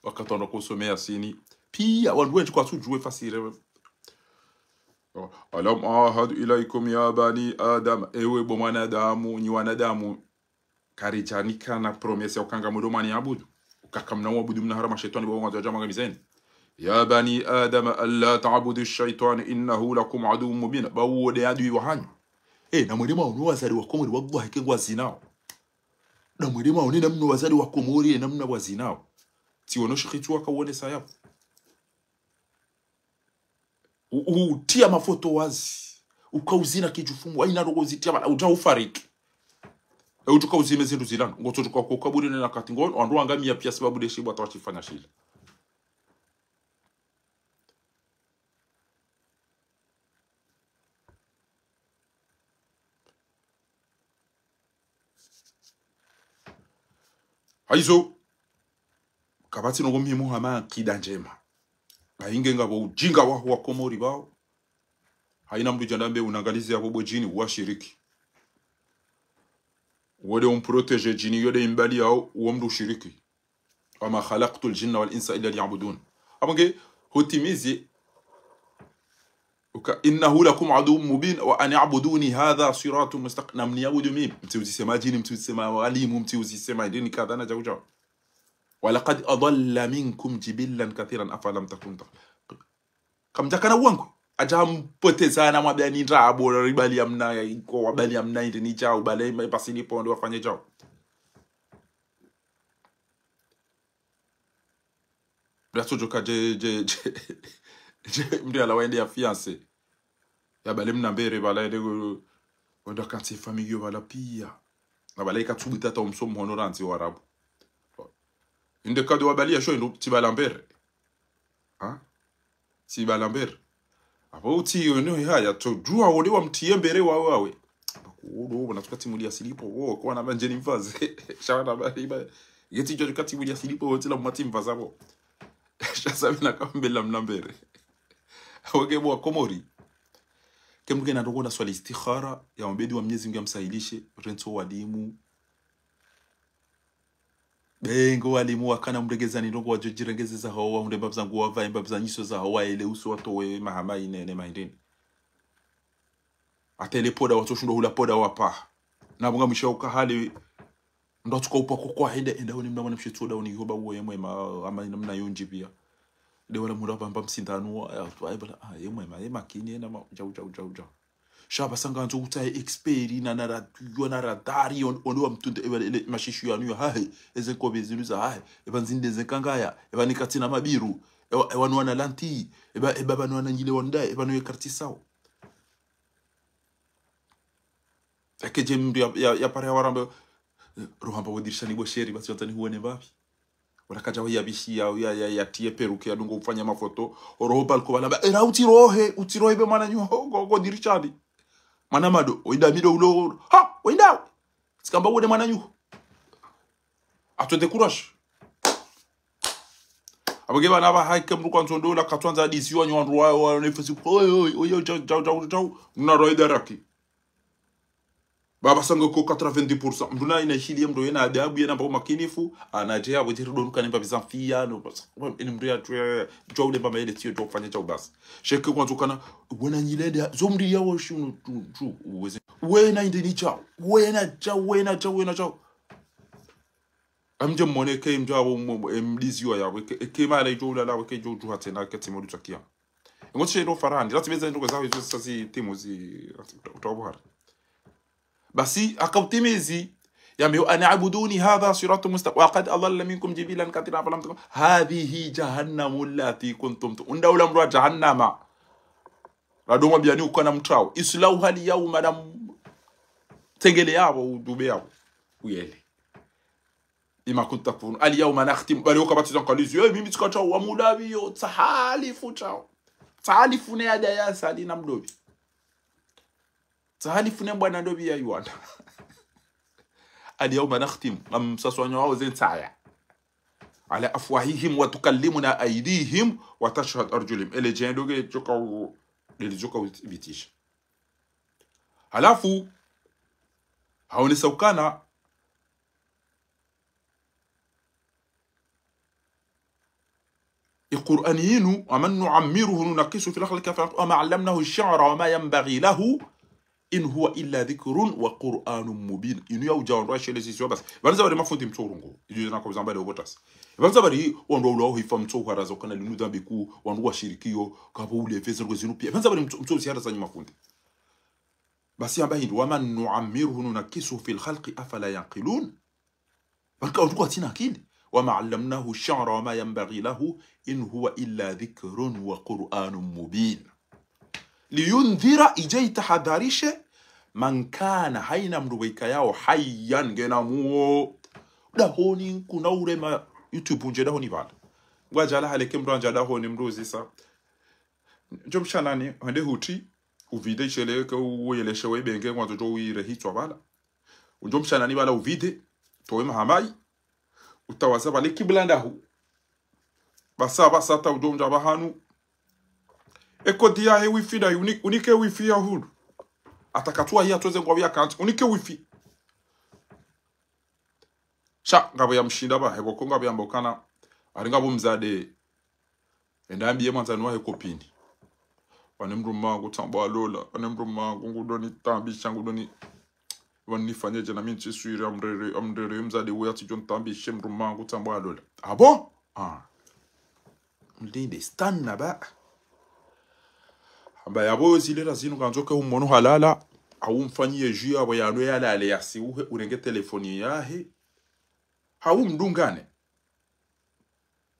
A: wakati wanakusomea yasini pia wanduwe kwa tujue fasire alam ahad ilaikum ya bani adam ewe bo mwanadamu ni wanadamu karijanika na promesa ukanga mudomani abudu kakamna wabudu mna harama shaitani ba mwanzo jamaa gamizeni ya bani adam alla ta'budu ash-shaytan innahu lakum aduwwun mubin bawo de adui wa hanyu na mwelema ono wazali wa komori wallahi kengwa zinao na mwelema ono namna wazali wa komori namna wazinao ti ono shikitu akawone saya utia mafoto wazi ukauzina kijufumu aina rogo zitia bala uja ufariki utuka uzime zindu zilano ngoto tuka ko kaburi na kati ngono andu angamia pia sababu de shibo atawachifanya shile haizo kabati no gomimu hama kidanjema bainge ngabo ujinga wa komori bao haina mdu jandambe unangalizi ya bobo jini washiriki wode umprotege jini yode imbali yao uomdu shiriki wama khalaqtul jinna wal insa illa liya'budun abange hutimizi uka innahu lakum aduwwun mubin wa an ya'buduni hadha siratun mustaqim namni yabudu mim mtuzi sema jini mtuzi sema walimu mtuzi sema dini kadha na jawja walaqad adalla minkum jibillan kathiran afalam takun kamjakana wangu ajampoteza na mwabani ndabo ribali amna iko wabali amna ndi chao bale pasini pondo wafanye chao braso joka je mdi ala wende ya fiancé ya bale mna mbere bala de wanda kanti famille bala pia na bale katsubuta ta umsomo honoranti warabu inde kado wabali ya shondo tibala mbere tibala mbere apo uti ono haya to jua wole wa mtie mbere wawe udo na tukati mulia silipo kwa na banjeni mfaze shawana bariba yeti jo tukati mulia silipo wote la mwati mfaza bo shasabi na kambela mnambere aweke komori kemge na ndongo na swali istikhara ya mbedi wa Mwenyezi Mungu amsailishe rento walimu bengo walimu wakana mregezani ndongo wajojirengezeza hawa hunde babzangu wava imbabza nyiso za hawa ile uso watowe mahama ine mahindini atele poda watoshundo hula poda wapa na bunga mshauka hali ndo tuko kwa hinde enda woni mna mshituda woni hoba woye mwema ama namna yonji pia de wala muraba mbam sindanu ayibala yemwe makini na jau shaba sanga nzo uta expert na na radari on wa mtunde ele mashishu yanu hahe ezenkobe zinuza hahe ebanzinde zekangaya ebanikatina mabiru ewanwana lanti ebabanwana nyile wanda ebanoye kartisao akeje mbi ya pare warambe rohamba wodirshani bo sheri basi watani huone babi wala kaja wa yabishi ya tie peruke adungo ufanya mafoto oroba alkobala era utirohe be mana nyo go dirishani mana mado oida mido ulo ha oida sikamba wode mana nyu atwete courage abage bana ba haike mru kwanzo ndo la katwanza disi wanyo wanru wa nefesi oyo jau na roida raki baba sanga ko 90% mduna ina hili mdo yana adabu yana ba makinifu anaje abo tiru donu kanimba bizamfia no ina mria jo le baba ile tio jo fanya jo bas sheke kwanzo kana wona nyilede zomri yawo shunu tu uweze wena indini chao wena chao amje mone ke mjo abo mdiziwa yawe ke mala jo la lawe ke jo ju hatena ke timo tsakia ngotshe ro farandi ratibeza ndo zawe zo sasi timuzi utabuhara basi akautimizi yambi ana abuduni hadha siratun mustaqim wa qad adalla minkum jibilan katira falam takum hadhihi jahannamu allati kuntum undawla mru jahannama radoma biani ukana mtrao islau hali yau madam tengele yabo udube yabo uyele ima kuntakun al yawma nakhtim bali ukabatiza kalizi mimi tikacha wa mudabi yo tahalifu chao tahalifu ne ada ya sali na mdobi tahalifu ne bwana ndobi ya yuanda al yawma nakhtim amsaswanyo wao zentaya ala afwahihim wa tukallimuna aydihim wa tashhad arjulihim ele jendoge joka lilizoka vitisha halafu haoni saukana القرآنيين ومن نعمره ننقصه في الخلق وما علمناه الشعر وما ينبغي له in huwa illa dhikrun wa qur'anun mubin. Inu ya ujaondoa shele sisi basi banza bari mafundi mtorungo ijo na ko zamba de gotas banza bari ondo ulo hifa mto harazo kana linu dhambi ku wandu wa shirikio kapo ule feza ngo zinu pia banza bari mto si hata sanyi mafundi basi ambaye ndio man nu'ammiruhu nunakisu fil khalqi afala yaqilun barka utuko tina akili wama 'allamnahu ash-shi'ra wama yanbaghi lahu in huwa illa dhikrun wa qur'anun mubin liyundhira ijai tahadharishe man kana haina mruweka yao hayyan gena muo dahoni kuna urema YouTube unje dahoni bala ngwajala haleke mranja dahoni mruzi sa njomshanani hande huti uvide chele ka uyeleshe webenge ngwazo jo wire hitwa bala njomshanani bala uvide towe mahamai utawaza bale kiblanda hu basa ta udomja bahanu eko dia he wifi da unike wifi ya huru atakatua hii atoze ngwa account unike wifi sha ngabo ya mshinda ba hebo konga bya mbokana aringa bo mzade endambiye mwanzani wa kopini wanemru mangu tamba lola wanemru mangu ngudoni tambisha ngudoni wanifanyeje na mimi chisuire amrere mzade we ati jon tambisha mru mangu tamba lola abo mlinde stanna ba amba yabo zile lazino kanzoke umuntu halala awumfanyie jia abo yano yalale yasiuhe urenge telefoni yahe hawumdungane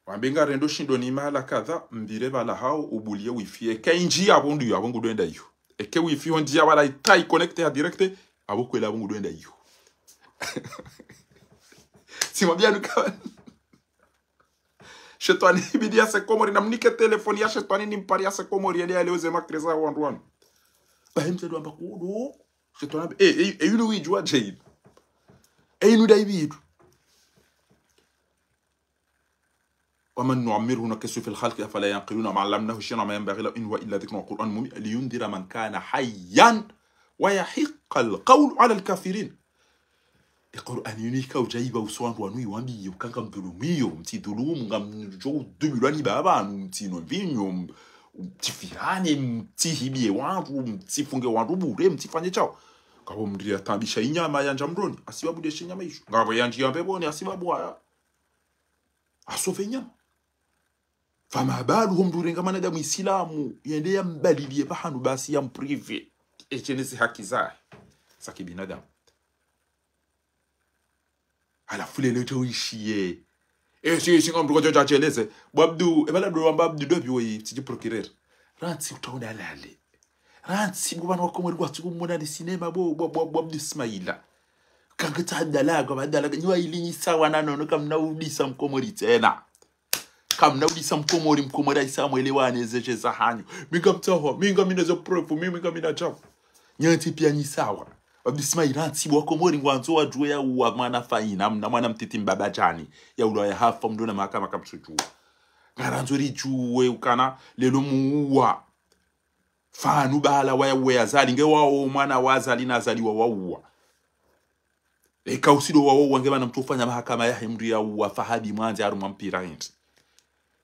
A: wambenga rendo shindo ni mala kadha mbire bala hao ubulie wifi kenji abo ndu abo ngudwenda iyo eke wifi ondia wala itai connecte ya direct abo kwela abo ngudwenda iyo simwambia nuka shetani bidia se komori na mnike telefoni ya shetani ni mparia se komori ele aleweze makreza wandu bahimse ndo amba kudo shetani yunu wijwa jade yunu daibidu ومن نعمره نكسه في الخلق أفلا ينقلون ما علمناه الشيء ما ينبغي له إن هو إلا ذكر وقرآن مبين لينذر من كان حيا ويحق القول على الكافرين القرآن يونيكا وجايبا وسوان وانوي وانبي وكان كم ظلميو متي ظلوم كم جو دملاني بابا متي نوفينيو متي فيراني متي هبيه وانو متي فونجي وانو بوري متي فاني chao kabo mndiri atambisha inyama yanja mroni asibabudeshe nyama isho ngabo yanji yambeboni asibabwa asovenya fama baluhum durenga manadamu islamu yende yambalilie bahanu basi ya mprive echenezi haki zae saki binadamu ala fule leto ishie si ngam duko joja cheleze babdu ebala do babdu dobi we tiji procureur ranti utaona lale ranti ngubana wakomwe rwatsi kumona di cinema babdu Ismaila kangata dalaga badalaga nywa ilinyi sawa nanono kamna udisa mkomori tena kamna udisa mkomori isamuelewane zeje za hanyu minga mtaho minga minazo profu minga mina chafu nyanti pia ni sawa Ismaila ranti wakomori ngwanzo wajue ya uwa mwana faina mna mwana mtiti mbabajani ya ulo ya hafa mdona mahakama kamsuju ngaranzo rijuwe ukana lelo muwa fanu bala waya zali nge wao mwana wazali nazaliwa wauwa eka usido wao wangebana mtufanya mahakama ya himdu ya wafahadi mwanze aruma mpira hindi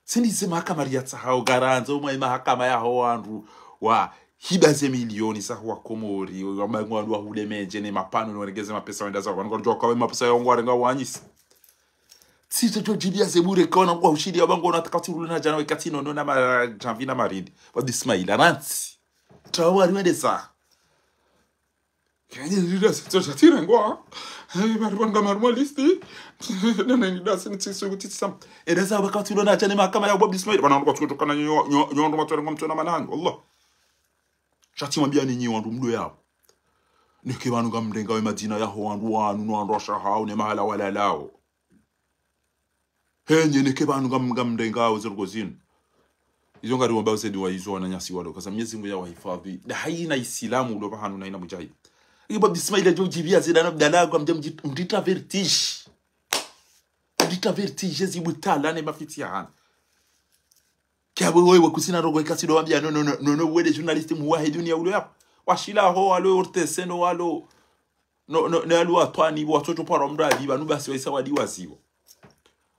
A: sindize mahakama riyatsa hao garanzo mwa mahakama ya hao andu wa hibaze milioni sa wa komori wa mangwandu wa hulemeje ne mapano nweregeze mapesa wenda za wango kwa mapesa ya ngware nga wanyisi sito to jibia sebure kona kwa ushidi ya bango nataka turule na jana wakati no na ma janvina maridi wa Ismaila ranti trawari wende sa kanye lida sito chatira ngwa baribanga normalisti nene ndasi ntisu gutitsam edeza wakati na jana mahakama ya Bob Ismaila bana kwa kutokana nyondo matwere ngomtona manani wallah shati mwambia ninyi wandu mdo yao nike banu ngamrenga we madina ya wandu wanu no andosha hao ne mahala wala lao henye nike banu ngamrenga uzurgozin izo ngari wamba usedi wa izo na nyasi walo kaza Mwenyezi Mungu ya wahifadhi da haina Islamu ulo bahanu na ina mujahid ibo Ismaila jo jibia zidana mdalago mdita vertige zibutala ne mafitia hana Kabo wewe kusina rogo ikasido wambia no wede journalist muwahiduni ya ulo yapo washila ho walo urteseno walo no alu atwani watoto para mradi banu basi waisawadi waziwo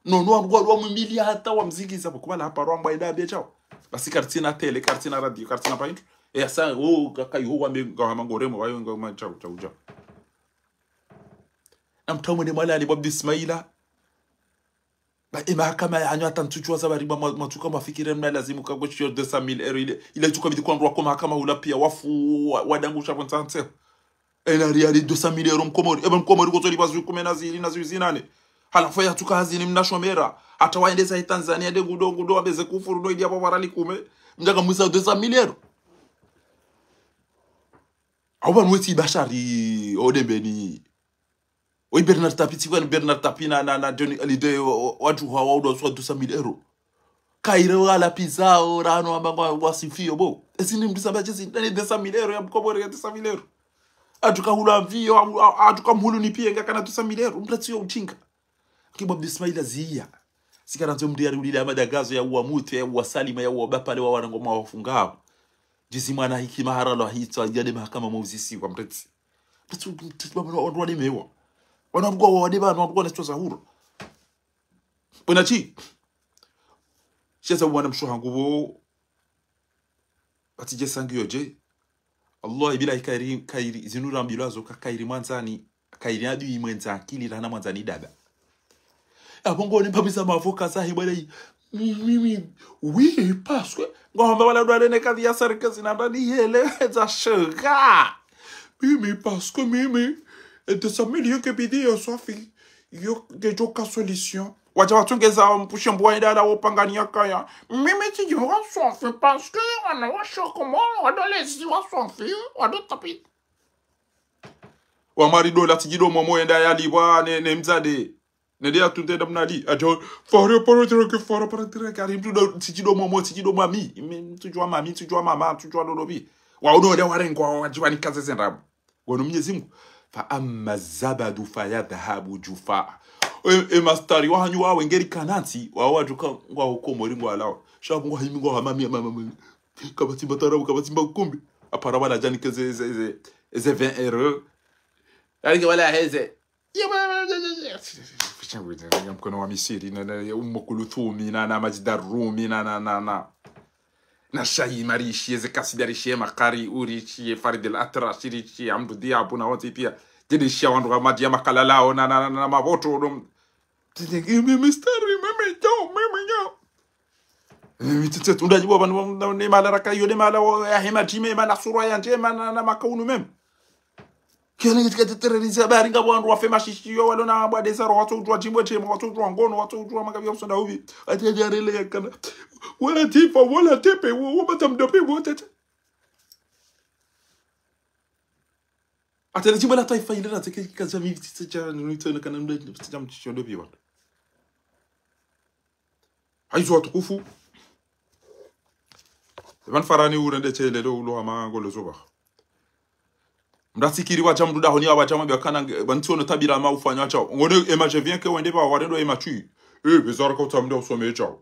A: no wa mimilia hata wa mziki sapo kubala hapa rwamba ida bia chao basi kartina tele kartina radio kartina paintu Asa kakai ho wambe ngahama ngoremo wayo ngama chau. Na mtamu ni malali Bob Ismaila. Mahakama ya hanyo atantuchua sabari matuka mafikire mna lazimu kagoshio 200,000 euro ile tuka bidi kwa ndwa mahakama hula pia wafu wadangusha bonsanse. Ena riali 200,000 euro mkomori. Eba mkomori kwa toli bazu kumenazi na zinane. Halafu ya tuka hazini mnashomera. Hata waendeza Tanzania de gudo abeze kufuru no idia babarali kume. Mjaga musa 200,000 euro. Awa nweti bashari odembeni. Oi Bernard Tapie tikwa Bernard Tapie na Johnny Hallyday watu hawa ndo swa 200,000 euro. Kaire wala pizza rano ambangwa wasifio bo. Esini mdisamba jesi ndani 200,000 euro ya mkomori ya 200,000 euro. Atuka hula vio atuka mhulu ni pia ngakana 200,000 euro mtatio uchinga. Kibob Ismaila zia. Sikaranzo mdiari ulile amadagazo ya uamutu ya uasalima ya uabapale wa wanangoma wafungao. Jisi mwana hikima haralo hito ajade mahakama mauzisi kwa mteti. Mteti wabwa ni mewa. Wanabugwa wadeba wanabugwa na choza huru. Unachi. Sheza wana mshoha ngubo. Batije sangi yoje. Allah ibila kairi zinura ambilazo kairi mwanzani. Kairi adu imwenza akili rana mwanzani dada. Abongo ni pabisa mafoka sahibu wale. Oui, parce que ngomba wala dwale ne kadhi ya serikali zinandani hele za shoga. Mimi parce que mimi de sa milieu que bidi yo sofi yo joka solution. Wacha watungeza mpushe mbwa ida wopangani yakaya. Mimi tijo wa sofi parce que wana washo komo wadolezi wa sofi wadotapi. Wa marido la tijido momo enda yaliwa ne mzade. Nede ya tunte damnali ajo fare para dire karim tu tijido momo tijido mami tujua mami tujua mama tujua lolobi wa uno de warengo wajiwa ni kaze zenrabu gono Mwenyezi Mungu fa amma zabadu fayadhabu jufa mastari wa hanyu wawe ngeri kanati wa watu kwa ukomori ngo alao shabu ngo himi ngo mami mama kabati batarabu kabati mbakumbi apara wala jani keze ze 20 euros yani wala heze ya mkono wa Misiri na umukuluthumi na majdarumi na shayi marishi yeze kasidarishi makari urishi Farid al-Atrash urishi Amdu Diabu na wote pia jidishia wandu wa maji ya makalalao na maboto mimi mitetetu undajibu wanu ni malaraka yode mala ya himatime mala surwa ya njema na makaunu meme kene katika terrorize habari ngabo wandu wafema shishiyo walo na abwa desaro watu ujua jimbo chema watu ujua ngono watu ujua magabi usonda ubi atijarele yakana wala tifa wala tepe wabata mdope wote atele jimbo la taifa ile na teke kaza mimi tsacha nitona kana mdope tsacha mchishondo bi watu haizo watukufu ban farani urende chele do lo amango lo zoba mdasikiri wacha mduda honi wacha mabya kana bantu no tabira ma ufanya chao ngone je viens que wende ba warendo ema tu bizarre ko tamde usome chao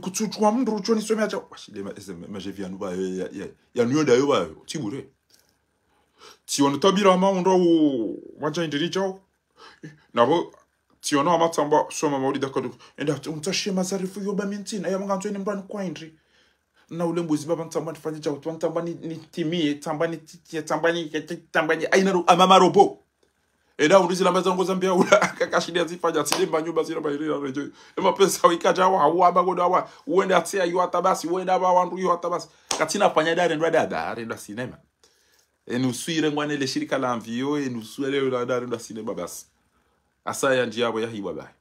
A: kutujwa mndu ucho ni some chao washile je viens nuba ya nyoda yo ba tibure ti on tabira ma ndo wacha ndiri chao nabo ti ono amatamba soma maudi dakado enda untashe mazarifu yo ba mintina ya mwanzo ni mbani kwa indri na ule mbuzi baba ntamba nifanye chao ntamba ni timie tambani aina amama robo eda undizi la mazango zambia ula kakashidia zifanya silemba nyumba zira bairira rejo ema pesa wikaja wa bagoda wa uende atia yu atabasi uende aba wandu yu atabasi katina fanya dare ndo dada ndo cinema enuswire ngwane le shirika la mvio enuswire la dare ndo cinema basi asa ya njia ya hiwa bai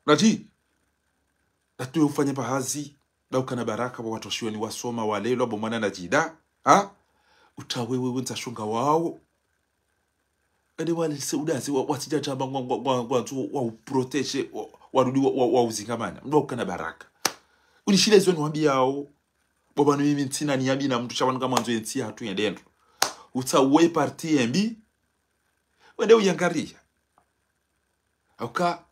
A: naji atu ufanye bahazi dauka baraka wa watoshiwe ni wasoma walelo bomana na jida utawewe nzashunga wao ade wale seudazi watija chamba ngwantu wa protege warudi wa uzingamana dauka na baraka unishile zo nwambia yao boba no mimi ntina ni yabi na mtu chabanu kama nzo yenti hatu yendendo utawe parti MB wende uyangaria auka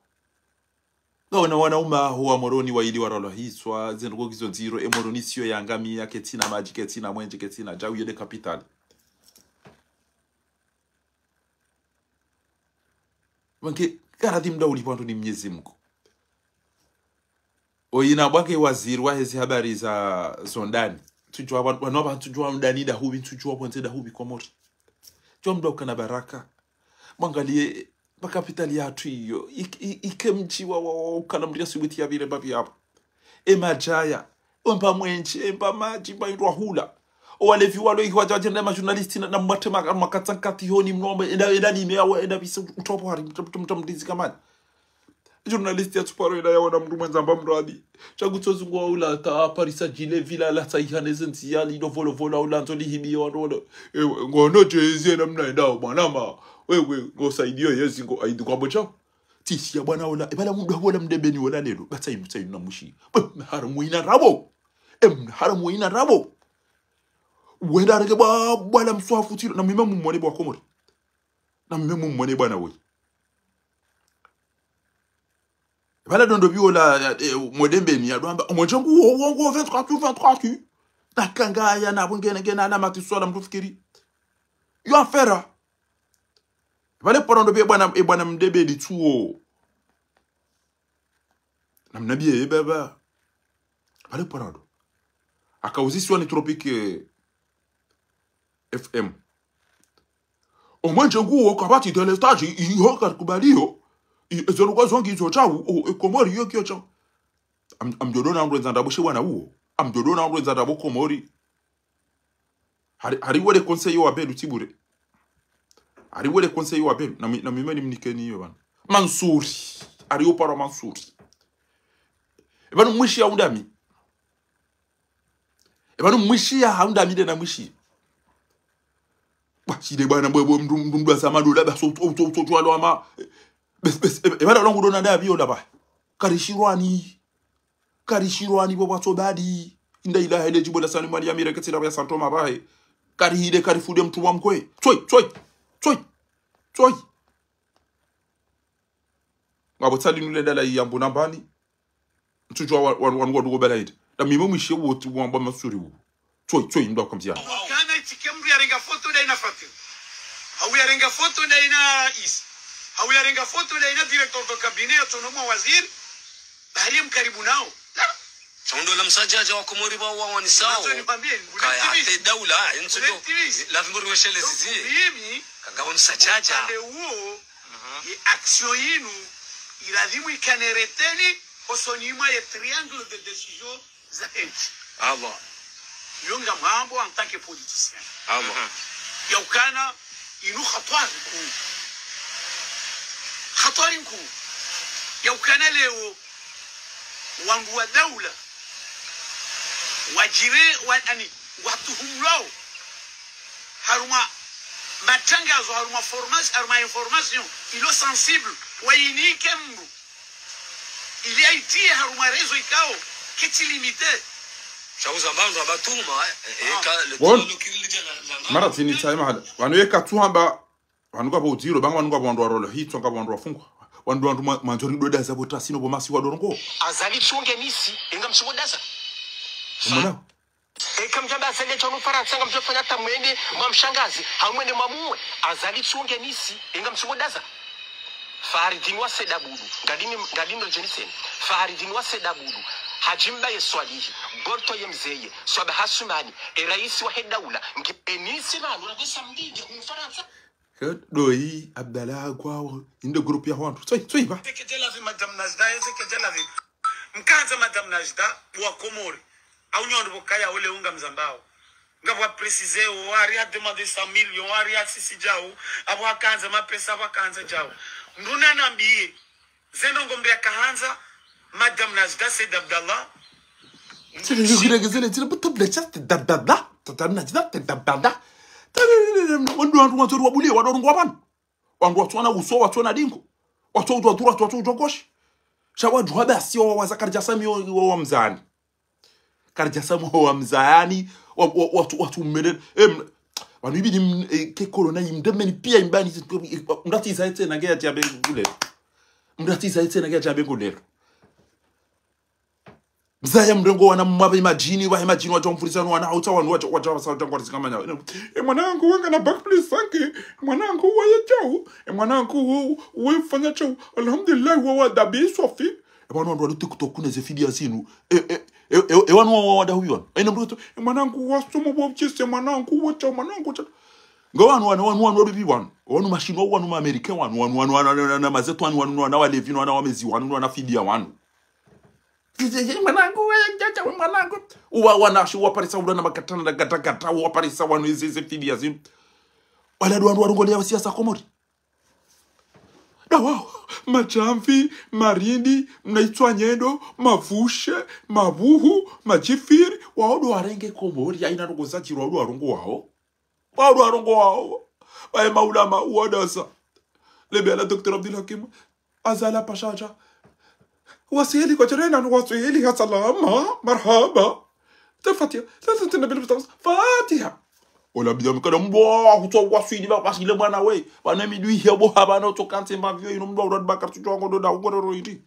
A: na wanauma huwa moroni wa ili warolo hiswa zenrugo gizo nziro emoroni siyo ya ngami ya ketina maji ketina mwenje ketina jau yede kapitali wanke karadi mda ulipantu ni Mwenyezi Mungu oina bwake waziri wa hizi habari za zondani tujua wanova tujua ndani da hubi tujua ponte da hubi Komori jua mdo kana baraka mwangalie bakapitali yatu hiyo ikemji wa kana mdia subiti ya vile babi hapo emajaya omba mwenche emba maji bairwa hula walevi walo ikiwa jajenda ma journalist na matema makatankati honi mnombe enda ni mewa enda bisa utopo hari mtamdizi kamani journalist ya tuparo ida yawana mndu mwenzamba mradi chagutozu ngwa ula ta parisa jile vila la taihaneze nziyali do volo volo ula ntoli hibi wano ngono jezi na mnaenda bwanama wewe ngo saidio yezi ngo aidu kwa bocha tisi ya bwana ula ebala mndu wala mdebeni wala lelo bata inu na mushi haramu ina rabo wenda rege bwana mswafu tiro na mime mumone bwa Komori na mime mumone bwana we Voilà dans le bio la modembe mi adwamba omojangu wongo 23 na kanga ya na bungena na matiswala mtufikiri yo afera vale pour ndo bwana mdebe di tuo na mnabie baba vale pour ndo akauzisi wani tropique FM omojangu wo kabati de l'estage yo kakubaliyo Ezo kwa zongi izo chau Komori yo kyo chau amjodo na ngwenza ndabo she wana uo amjodo na ngwenza ndabo Komori hari wale conseil wa belu tibure hari wale conseil wa belu na mimeni mnikeni yo bana Mansuri hari yo para Mansuri ebanu mwishi ya undami ebanu mwishi ya undami de na mwishi ba shide bana bwe mdumba samado la ba so to ama ebala longo dona da biyo laba karishirwani bo bato badi inda ilaha ile jibo la sanu mali amira ketira ya santoma bahe karihide karifude mtu wa mkwe choi ngabo tsali nule dala yambo nambani mtujwa wango dugo belaid da mimo mwishe wotu wamba masuri wo choi ndo kamzia
C: kana itikemru yarenga foto da ina fatu au yarenga foto da ina is au yarenga foto da ina director do cabinet autonomo waziri bahari mkaribu nao
B: Chondo la msajaja wa Komori ba wa ni sawa kaya te daula insudo la vingori weshele zizi
C: mimi
B: kangabo msajaja
C: ande huo i action yinu ilazimu ikanereteni osonima ya triangle de décision za nchi
B: Allah
C: yonga mambo en tant que politicien
B: Allah
C: yaukana inu khatwari ku yaukana leo wangu wa daula wajire wani watuhumlao haruma matangazo haruma information ilo sensible wayinike mbu ili aitie haruma rezo ikao keti limite
B: shauza mbando abatuma
A: mara tini time hada wanweka tuhamba wanuka bo zero banga wanuka bondo rolo hito nga bondo wafungwa wandu manjori doda za bota sino bomasi wa dorongo
B: azali chunge nisi inga msimodaza
A: mbona
B: kamjamba asende chono faransa ngamjofanya tamwende mwamshangazi hamwende mwamuwe azali chunge nisi inga msimodaza Faridin wa Sedabudu gadino Jenisen Faridin wa Sedabudu hajimba yeswalihi borto yemzeye swaba hasumani raisi wa hedaula ngipenisi nalo rabisa mdije kumfaransa
A: doi Abdallah kwao inde group ya wantu toi ba
C: teketela vi madam Najda teketela vi mkanza madam Najda wa Komori au nyondo bokaya ole unga mzambao ngabwa préciser o ari a demander 100 millions ari a sisi jao abo akanza mapesa bakanza jao nduna nambiye zeno ngombe akahanza madam Najda Said Abdallah
A: zile butabla chat dabdada tatana dabdada wandu watu wabuli wadorungu waban wandu watu wana uso watu wana dingo watu jogoshi shawa juhada si wa zakarja sami wa mzani karja sami wa mzani watu mmele wanu ibidi ke corona imdemeni pia imbani ndati zaite na gaya jabe gule ndati zaite na gaya jabe gule mzaya mrengo wana mwabe imagine wa jomfurisano wana hauta wanu wacha wasauta kwa zikamanya mwanangu wanga na backplace sanke mwanangu wa yachao mwanangu we fanya chao alhamdulillah wa dabi sofi Bwana ndo TikTok kuna ze fidia zinu wanu wada huyo ina mtu mwanangu wasoma bo chese mwanangu wacha mwanangu cha wanu bibi wanu mashino wanu American wanu na mazetu wanu na wale vino na wamezi wanu na fidia wanu mwanangu jaja mwanangu wanashu waparisa udana makatana na gatakata waparisa wanu hizi fidia zinu wala wanu ngolea siasa komori wow. Machamvi, marindi, mnaitwa nyendo, mavushe, mabuhu, majifiri, waodo warenge komori, ya ina rungo zaji waodo warongo wao. Waodo warongo wao. Wae maulama uwadasa. Lebe ala Dr. Abdul Hakim, azala pashaja. Wasili kwa jarena, wasili ya salama, marhaba. Fatiha, Fatiha. Ola bidam kada mbo kuto wasidi ba pasile bwana we bana midui hebo habana to kante mavyo ino mbo rod bakar tujo ngodo da ngoro roiti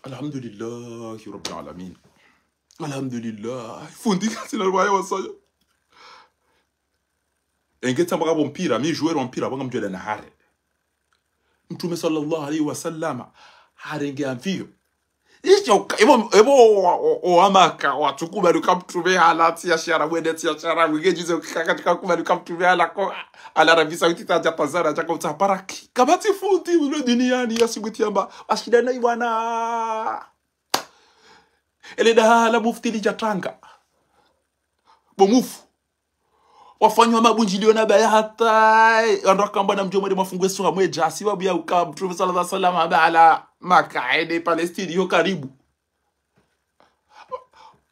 A: alhamdulillah rabbil alamin alhamdulillah fundi kasila waya wasaya engeta mbaga bompira mi jouer bompira banga mjela na hare mtume sallallahu alaihi wasallam harenge amvio icho ebo amaka watukuba lukamtume halati ya shara wedeti ya shara wigejize katika kuba lukamtume ala ko ala Arabia Saudita ja Tanzania ja kwa paraki kabati futi mlo duniani ya sibutiamba ashidana iwana ele dahala mufti lijatanga bomufu wafanywa mabunjilio na baya hata andaka mbana mjomori mafungwe sunga mweja sibabu ya uka Mtume sallallahu alaihi wasallam ala makaide Palestina yo karibu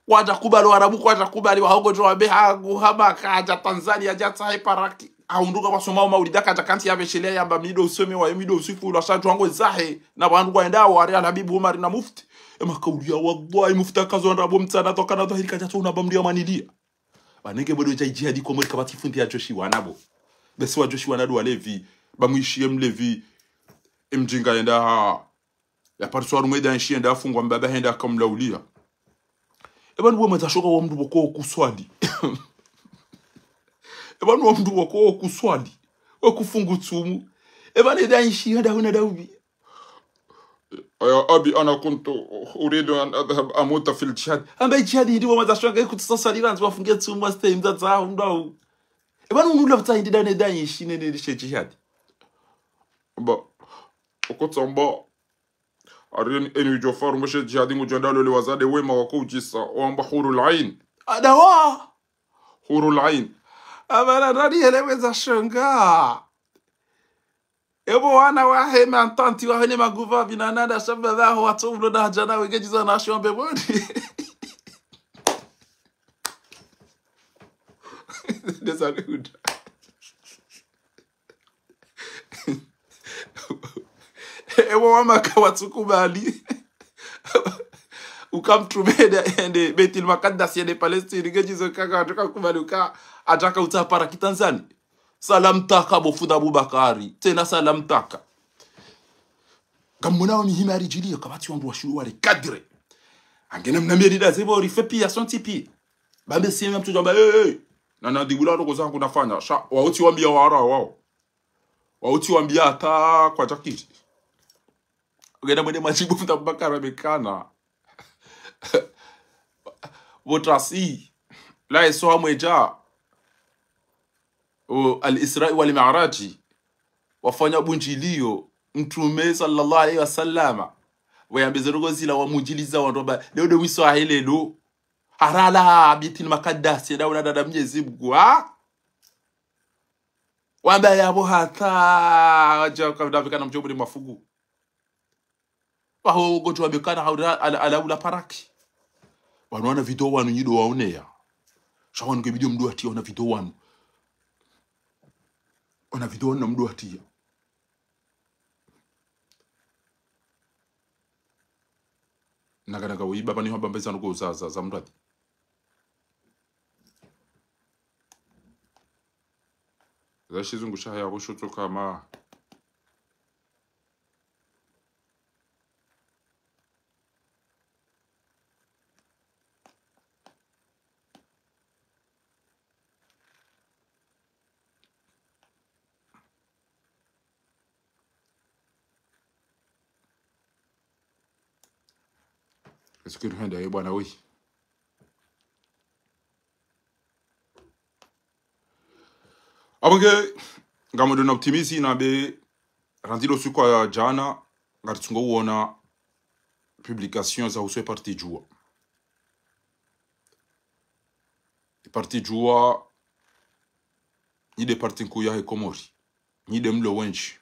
A: waja kubali warabu kwaja kubali wahogo jo beha guhaba kaja Tanzania jata paraki aunduka basoma maulida kaja kanti ya beshelea yamba mido usome wa mido usifu la shatu wango zahe na bandu waenda wa ali Habibu Umar na mufti makaulia wallahi mufti kazo ndabo mtsana toka na dhahiri kaja tuna bamdia manilia banenge bodo jihadi komori kabati fundi ya Joshua nabo besi wa Joshua nadu walevi bamuishie mlevi mjinga enda ya parsoir mweda nshie enda afungwa mbaba henda akamlaulia ebanu bo matashoka wa mdu boko kuswali ebanu wa mdu boko kuswali wa kufungu tumu ebanu eda nshie enda huna daubi يا أبي أنا كنت أريد أن أذهب أموت في الجهاد أما الجهاد يدي ما تشوف كنت تصلي أنت وفنجت ثم استيم تزاهم داو إبان نقول لك تاين دان دان يشين نيش الجهاد با وكنت أمبا أرين إني جوفار مش الجهاد مجندال لوزاد وما وقو جيسا وأمبا حور العين أدوا حور العين أما أنا راني هلا وزاشنغا ebo wana wahe mantanti wahene maguva binanada shabada ho atumlo na jana wegejiza na shombe bodi desa good ebo wama kawatukubali ukamtumeda ende Betil Maqdis ende Palestine gejizo kaka atoka kubali uka ataka utapara kitanzania salam taka bofuda Abubakari tena salam taka kamuna wa mihimari jili kabati wandu washiru wale kadre angena mnamiri da zebo rifepi ya son tipi bambe sema mtu jamba na digula ndo zangu nafanya sha wauti wambia wara wao wauti wambia ata kwa jakiti ngena mwende majibu fuda Abubakari amekana wotrasi la iso hamweja al-Isra wal Mi'raj wafanya bunjilio Mtume sallallahu alaihi wasallam wayambezerugo zila wamujiliza wandoba leo de wiso ahilelo harala Betil Maqdis ya dauna dada Mwenyezi Mungu wamba yabo hata waja kabdavika na mjombo mafugu waho gojo wamekana haura ala paraki wanaona video wanu nyido waonea shawan ke video mdu ati ona video wanu ona video na mdu atia naga wiba bani hamba mbeza nuko za mdu ati zashizungu shaya gushoto kama Sikiru henda bwana we. Abange ngamudo na optimizi na be randilo suko ya jana ngaritungo uona publication za uswe parti jua. Parti jua ni de parti nkuya he Komori. Ni de mlo wenchi.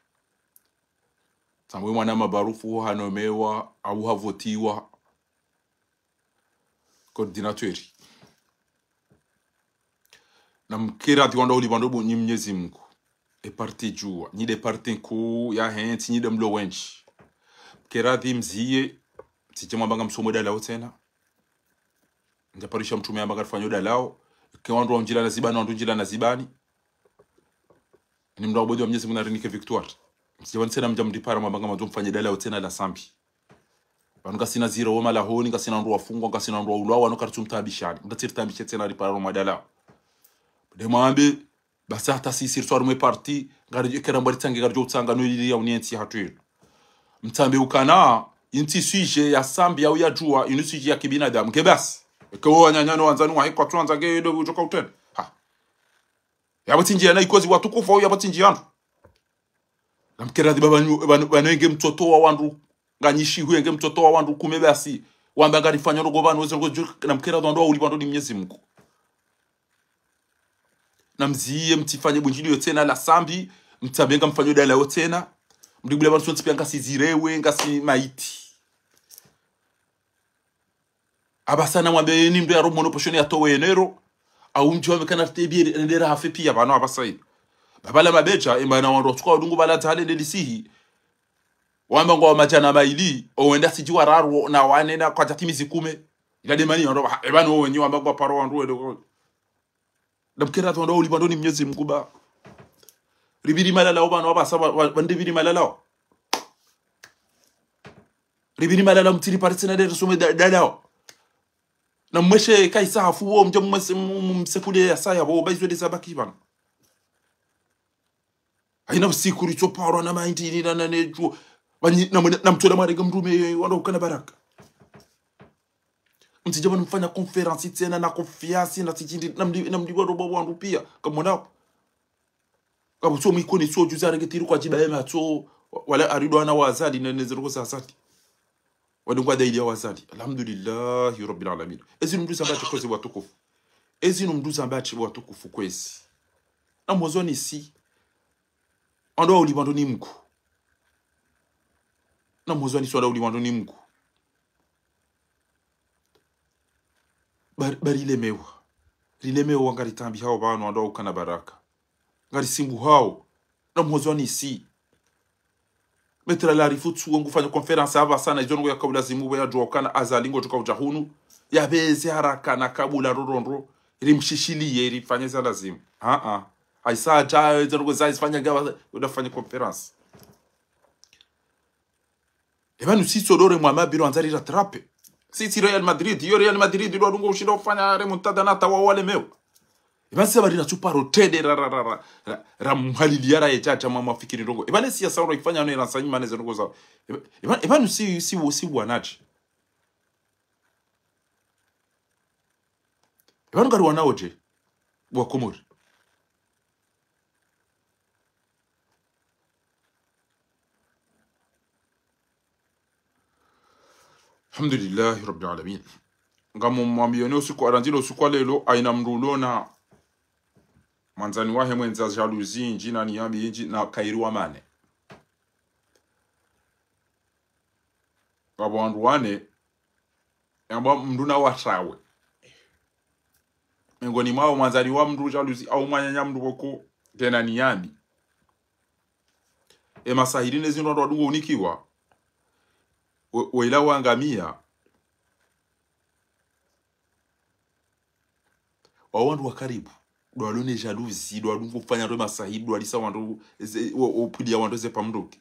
A: Tamwe mwana mabarufu hanomewa au havotiwa coordinatori. Na mkera atiwanda ulibandobu ni Mwenyezi Mungu. Parti jua ni de parti nku ya henti ni de mlo wenchi. Mkera ati mziye tichema banga msomo dalao tena. Ndaparisha mtume amba garfanyo dalao. Kewandu wa njila na zibani wandu njila na zibani. Ni mda wabodi wa Mwenyezi Mungu na rinike victoire. Msijawani tena mjamdipara mabanga mazo mfanye dalao tena la sambi. Banuka sina zira wama la honi, kasina ndu wafungwa, kasina ndu ulawa, wano karitu mtabishani. Mdatiri tambishe tena ripara roma dalao. Dema ambe, basa hata sisi suwaru mwe parti, ngari kera mbari tangi ngari jo utanga no ili ya unienti hatuilu. Mtambe ukana, inti suije ya sambi ya uyajua, inu suije ya kibinadamu. Kebasi. Kwa wanyanyano wanzanu wa hekwa tuanza gedo ujoka utene. Ha. Yabati njia na ikozi watukufa au yabati njia andu. Na mkera di banenge mtoto wa wandu. Nganyishi huenge mtoto wa wandu kumebasi. Wamba ngari fanya rogo banu weze rogo na mkera dondo wa ulibando ni Mwenyezi Mungu. Na mziye mtifanye bunjili yotena la sambi. Mtabenga mfanyo dala yotena. Mdigule banu sonti pia ngasi zirewe ngasi maiti. Abasana mwambe ni mdo ya robo monoposhoni ya towe enero. Au mji wamekana tebi ndera hafe pia bano abasai. Babala mabecha imana wandu tuka wadungu bala tale ndisihi. Wamba ngwa majana maili owenda sijiwa raru na wanena kwa jatimizi kume. Ila demani wandu ebano wenye wamba ngwa paro wandu edo. Damkera tondo ulibando ni Mwenyezi Mungu ba. Ribiri malala obano abasa bandibiri malala. Ribiri malala mtiri paritsina de sume dalao. Na mweshe kaisa hafu wo mje msekule ya saya bo baizwe de sabaki bana. Aina usiku richo paro na maindi ni na nejo na mtola marega mrume wanda ukana baraka. Mtijaba mfanya conference tena na confiance na tijindi na mdiwa robo wandu pia kama nao. Kama so mikoni so juza regetiru kwa jiba ema to wala arido na wazali na nezero sasati. Wadungwa daili ya wazali. Alhamdulillahi Rabbil Alamin. Ezi numduza mbache kwezi watukufu. Ezi numduza mbache watukufu kwezi. Na mwazoni si. Ando wa ulibando ni Mungu. Na mwazoni si wada ulibando ni Mungu. Bari lilemewa. Lilemewa ngari tambi hao bano ando wa ukana baraka. Ngari simbu hao. Na mwazoni si. Metra la rifutu wangu fanya konferansi hava sana ijongo ya kabula zimuwe ya juokana azalingo tuka ujahunu ya beze haraka na kabula rorondro ili mshishiliye ili fanya za lazimu aisa ajayo ijongo za isfanya gawa udafanya konferansi ebanu sisi odore mwama biro anzari ratrape sisi Real Madrid yo Real Madrid ilo adungo ushinda ufanya remontada na tawa wale meo ebanu seba rina chupa rotede ramhaliliara yechacha mama fikiri ndogo ebanu si sauro ifanya no ransanyi maneze ndogo za ebanu si wanachi ebanu gari wanaoje wa Komori alhamdulillah rabbil alamin ngamo mwambione usiku aranjilo usiku lelo aina mrulona manzani wahe mwenza jalousie njina ni yambi inji na kairiwa mane babo wandu wane yamba mnduna washawe ngoni mao manzani wa mndu jalousie au mwanyanya mndu boko tena ni yambi masahirine zino ndo dungo unikiwa wela wangamia wandu wa karibu dwalone jalousie dwalungu kufanya ndo masahidi dwalisa wandu opudia wandu ze pamnduki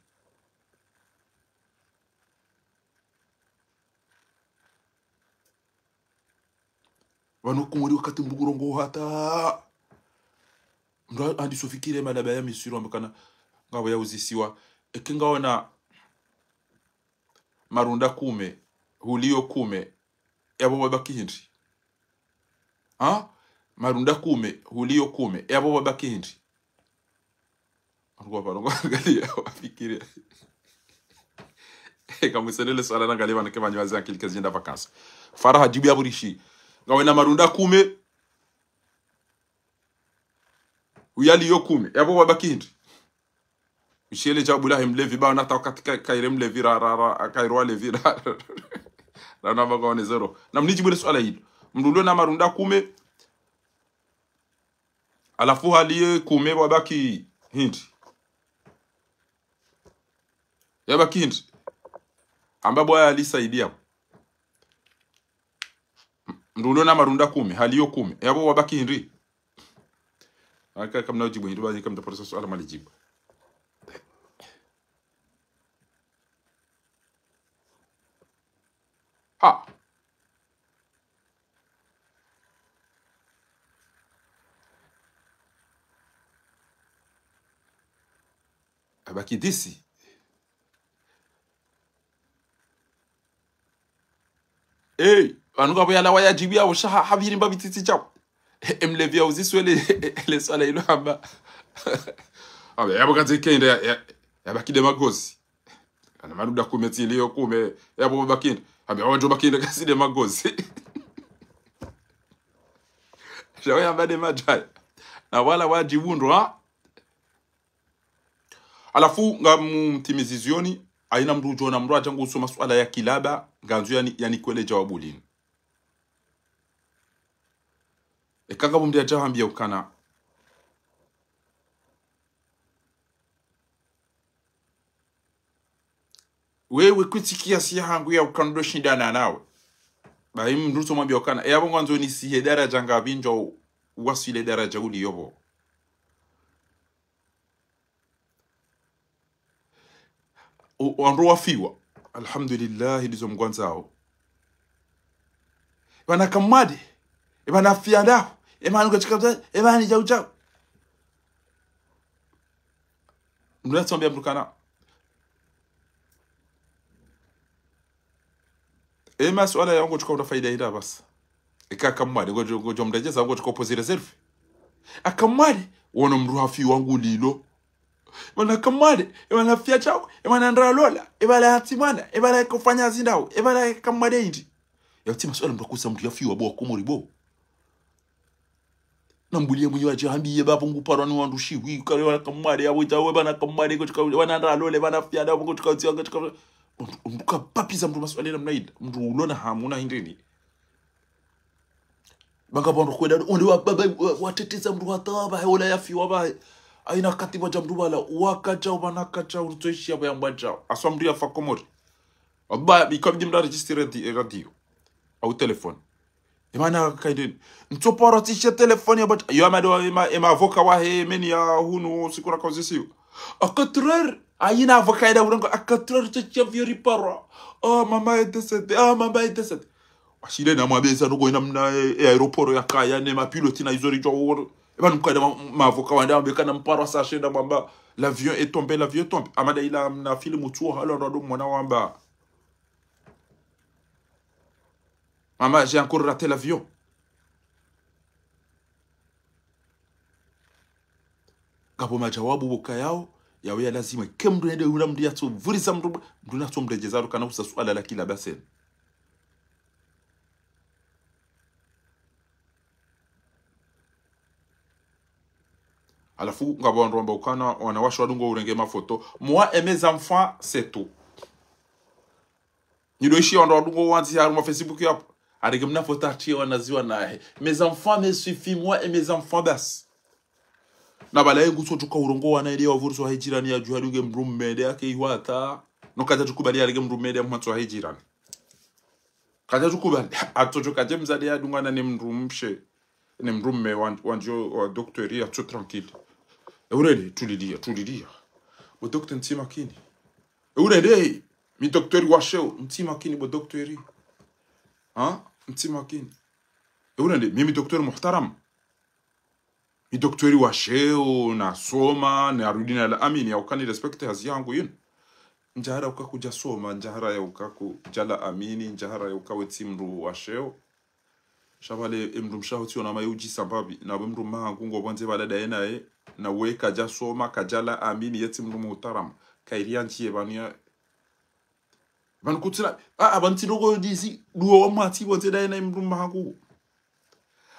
A: wanu kumuri wakati mbugurongo hata ndo andi sofikire madaba ya misiro ambakana ngabo ya uzisiwa ekingaona marunda kume hulio kume yabo babaki hindi marunda 10 hulio 10 yabo babaki hindi alikuwa parongo angalia wafikiria kama senele swala nangalia bana kama nyaza akili kazi nda vacances faraha jibu ya burishi ngawena marunda 10 uyali yo 10 yabo babaki hindi Michele Jabula himlevi ba na katika kairem levi ra kairwa levi ra na bagone zero na mnijibu swala hilo mrulo na marunda 10 alafu haliye 10 wabaki hindi yabaki hindi ambapo alisaidia mrulo na marunda 10 haliyo 10 yabo wabaki hindi aka kama najibu hindi baadhi kama tapata swala malijibu abaki disi anuka boyala waya jibia wo shaha habiri mbabititi chao emlevia uziswele le swala ilo hamba abe yabo kazikende yabaki de magozi ana maruda 10 leo 10 yabo bakinde abe wajo bakinde kasi de magozi jawe amba de majai na wala wajibundo alafu nga mtimizizioni aina mrujo na mraja nguso masuala ya kilaba nganzu yani kwele jawabu lini kanga bumdia jahambia ukana wewe kwitikia si hangu ya ukando shindana nawe ba mruto mwambia ukana yabo nganzo ni si daraja ngabinjo wasile daraja uli yobo wanroa fiwa alhamdulillah ndizo mgwanzao bana kamade bana fianda emanu katika emani jauja mnatambia mtukana swala yangu tukao faida ila basi kamade ngojo mrejeza ngo tukopozi reserve akamade wono mruha fiwa wangu lilo Wana kamade, wana fiachao, wana ndralola, wana hatimana, wana kufanya zindao, wana kamade hindi. Ya tima swala mbakusa mtu ya fiwa boa kumuri bo. Nambulie mwenye wa jahambi ye babu nguparani wandushi, wikari wana kamade, ya wita wana kamade, wana ndralola, wana fiada, wana kutika, mbuka papiza mtu maswali na mnaida, mtu ulona hamuna hindini. Banga bondo kweda, wateteza mtu wataba, wala ya fiwa bae. Aina katiba jamdubala wakaja ubanakaja utoishi abo yambanja asomri ya fakomori abba bikabdi mda registre radio au telefone imana kaide ntoporo tisha telefone but yo amado ema avoka wa he meni ya hunu sikura kozisiyo akatrer aina avoka ida urango akatrer tisha viori para mama edesete washile na mwabeza nugo ina mna aeroporo ya kaya ne ma piloti na izori jo Eban mkada ma avocat wanda ambekana mparo sachet da mwamba l'avion est tombé amada ila na film utuo halo ndo mwana wamba Maman j'ai encore raté l'avion Gabo majawabu boka yao yawe ya lazima kemdu nende unamdia to vurisa mdu nato mrejeza kana usa swala la kila basen alafu ngabo ndomba ukana wanawashwa dungo urenge mafoto moi et mes enfants c'est tout nidoishi ndo dungo wanzi ya ma Facebook yapo arege mna foto achi wanaziwa naye mes enfants me suffit moi et mes enfants bas na bala yengu so tuka urongo wana ile wavurso hijirani ya juharuge mrummede yake ihwata no kaza tukubali arege mrummede mhatso hijirani kaza tukubali atojo kaje mzali ya dungana ni mrumshe ni mrumme wanjo wa docteur ya tu tranquille urede tulidia bo docteur ntima kini urede mi docteur washeo ntima kini bo docteuri ntima kini urede mimi docteur muhtaram mi docteuri washeo na soma na rudina la amini au kani respecte hazi yangu yin njahara ukakuja soma njahara ya ukakujala amini njahara ya ukaweti mru washeo shabale mru mshahoti ona mayuji sababi na mru mahangu ngobonze balada enae na we kaja soma kajala amini yeti mru muhtaram kairiantie bania ban kutira abanti rogo dizi duo mati bonze da enae mru mahangu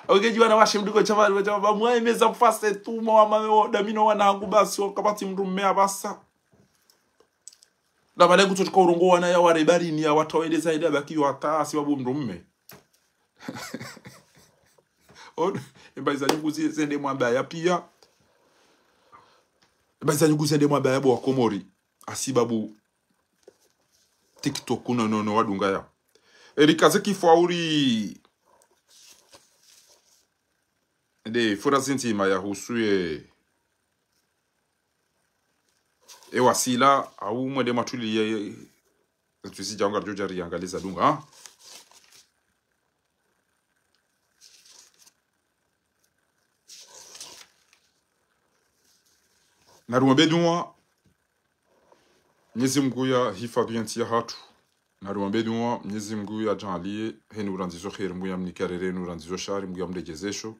A: ogeji wana washe mduko chabale chaba mwa imeza faste tu mwa mama damino wana hangu basi wakabati mru mmea basa na bale kutoka urongo wana ya warebari ni ya watawele zaidi baki wata sababu mrumme ebaiza nyuguzi zende mwabaya pia ebaiza nyuguzi zende mwabaya bo Komori asibabu TikTok no wadunga ya erikaze kifauri de furazinti maya husuye wasila au mwede matuli ya tusi janga jojari yangaliza dunga ha na rumabedwa Mwenyezi Mungu ya hifadhi ya hatu na rumabedwa Mwenyezi Mungu ya jalie henu ranzizo khair mu yamnikarere nu ranzizo shari mu yamrejezesho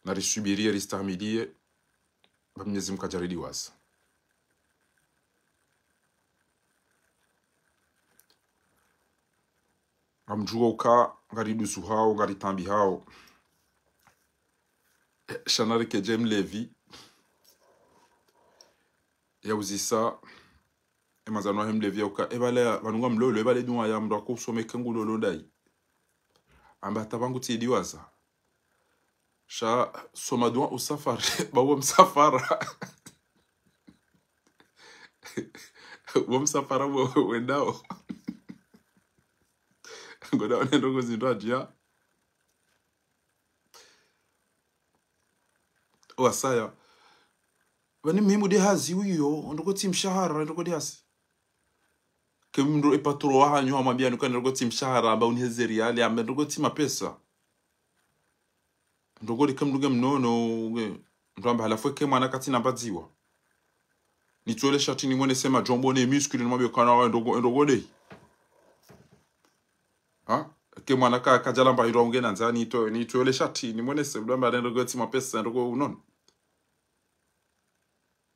A: na risubirie ristamilie Mwenyezi Mungu kajaridi wasa amjua uka ngari dusu hao ngari tambi hao shanari ke jem levi ya uzisa emazano hem levi uka ebale banunga mlolo ebale dunwa ya mdo ko some kangulo londai amba tabangu tidi wasa sha somadwa usafari bawo msafara msafara wendao ngoda nendo kuzindrajia wasaya wani mimu de hazi uyo ndoko timshahara ndoko de hasi kemndo epatro hanyo amambia ndoko timshahara amba unihezeri yale amba ndoko tima pesa ndoko likamduga mnono ndamba halafu kemwana kati nambadziwa nitole shati ni mwone sema jombone muscle ni mabyo kana ndoko dei ha ke mwana kajala mba iro ngena nzani ni tole shati ni mwone se mba ndendo goti mapesa ndoko unon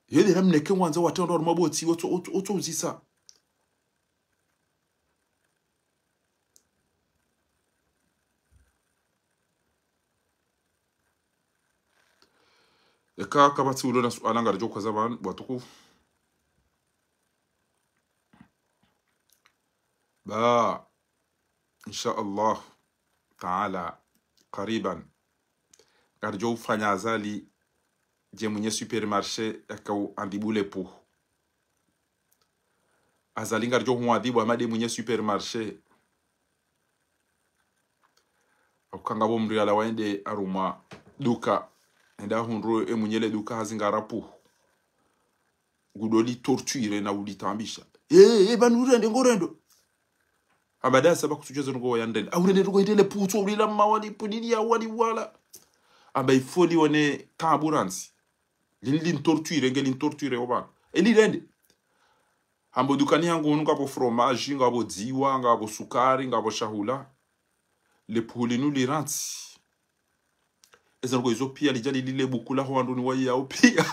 A: yele ramne ke mwanza watondo maboti oto uzisa eka kabati ulo na alanga rjo kwa zaman watuku ba إن شاء الله تعالى قريبا garjo fanya azali je mwenye supermarché akau andibule pou azali garjo huadibu amade mwenye supermarché okanga bomri ala waende aruma duka enda hunro mwenye le duka hazingara pou gudoli torture na ulitambisha banurende ngorendo abada saba kutujoza ngo yandende awurende ngo indele puto ulila mawali punini ya wali wala aba ifoli one taburansi lin torture ngelin torture oba elirende ambo dukani yangu ngapo fromage ngabo dziwa ngabo sukari ngabo shahula le pulinu liransi ezango izo pia lijali lile bukula ho andoni wa ya pia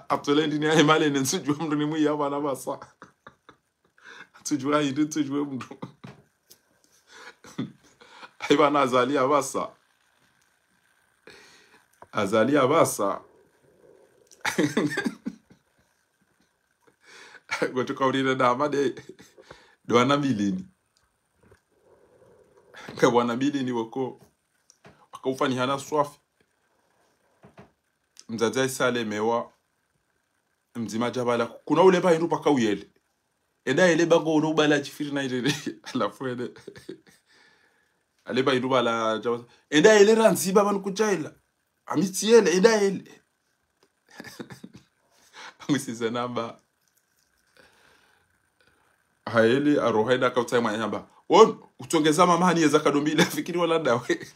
A: atola ndini ya male nensujwa mndu ni mwiya bana basa atujwa yindi tujwe mndu aibana azali abasa gotuka urire dama de dwana bilini kabwana bilini wako wakufani hana swafi mzaza isale mewa mzima jabala kuna ule ba hindu paka uyele eda ele bango no bala chifiri na ile la fuede ale ba hindu bala jabala eda ele ranzi baba nkuchaila amitiele eda ele musisa namba haeli aroheda kauta manyamba on utongeza mama hani za kadombile fikiri wala dawe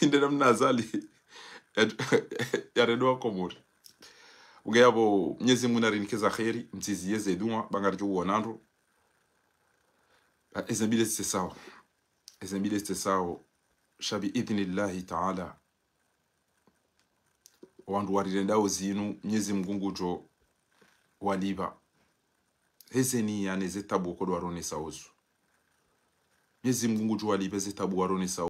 A: inde namna azali ya redo komori ugeyabo Mwenyezi Mungu narinikeza khairi mtiziye zeduma bangarjo wonando ezambile sawa shabi idhnillahi ta'ala wandu warirendao zinu Mwenyezi Mungu jo waliba hezeni yani zetabu kodwa rone sauzu Mwenyezi Mungu jo waliba zetabu warone sauzu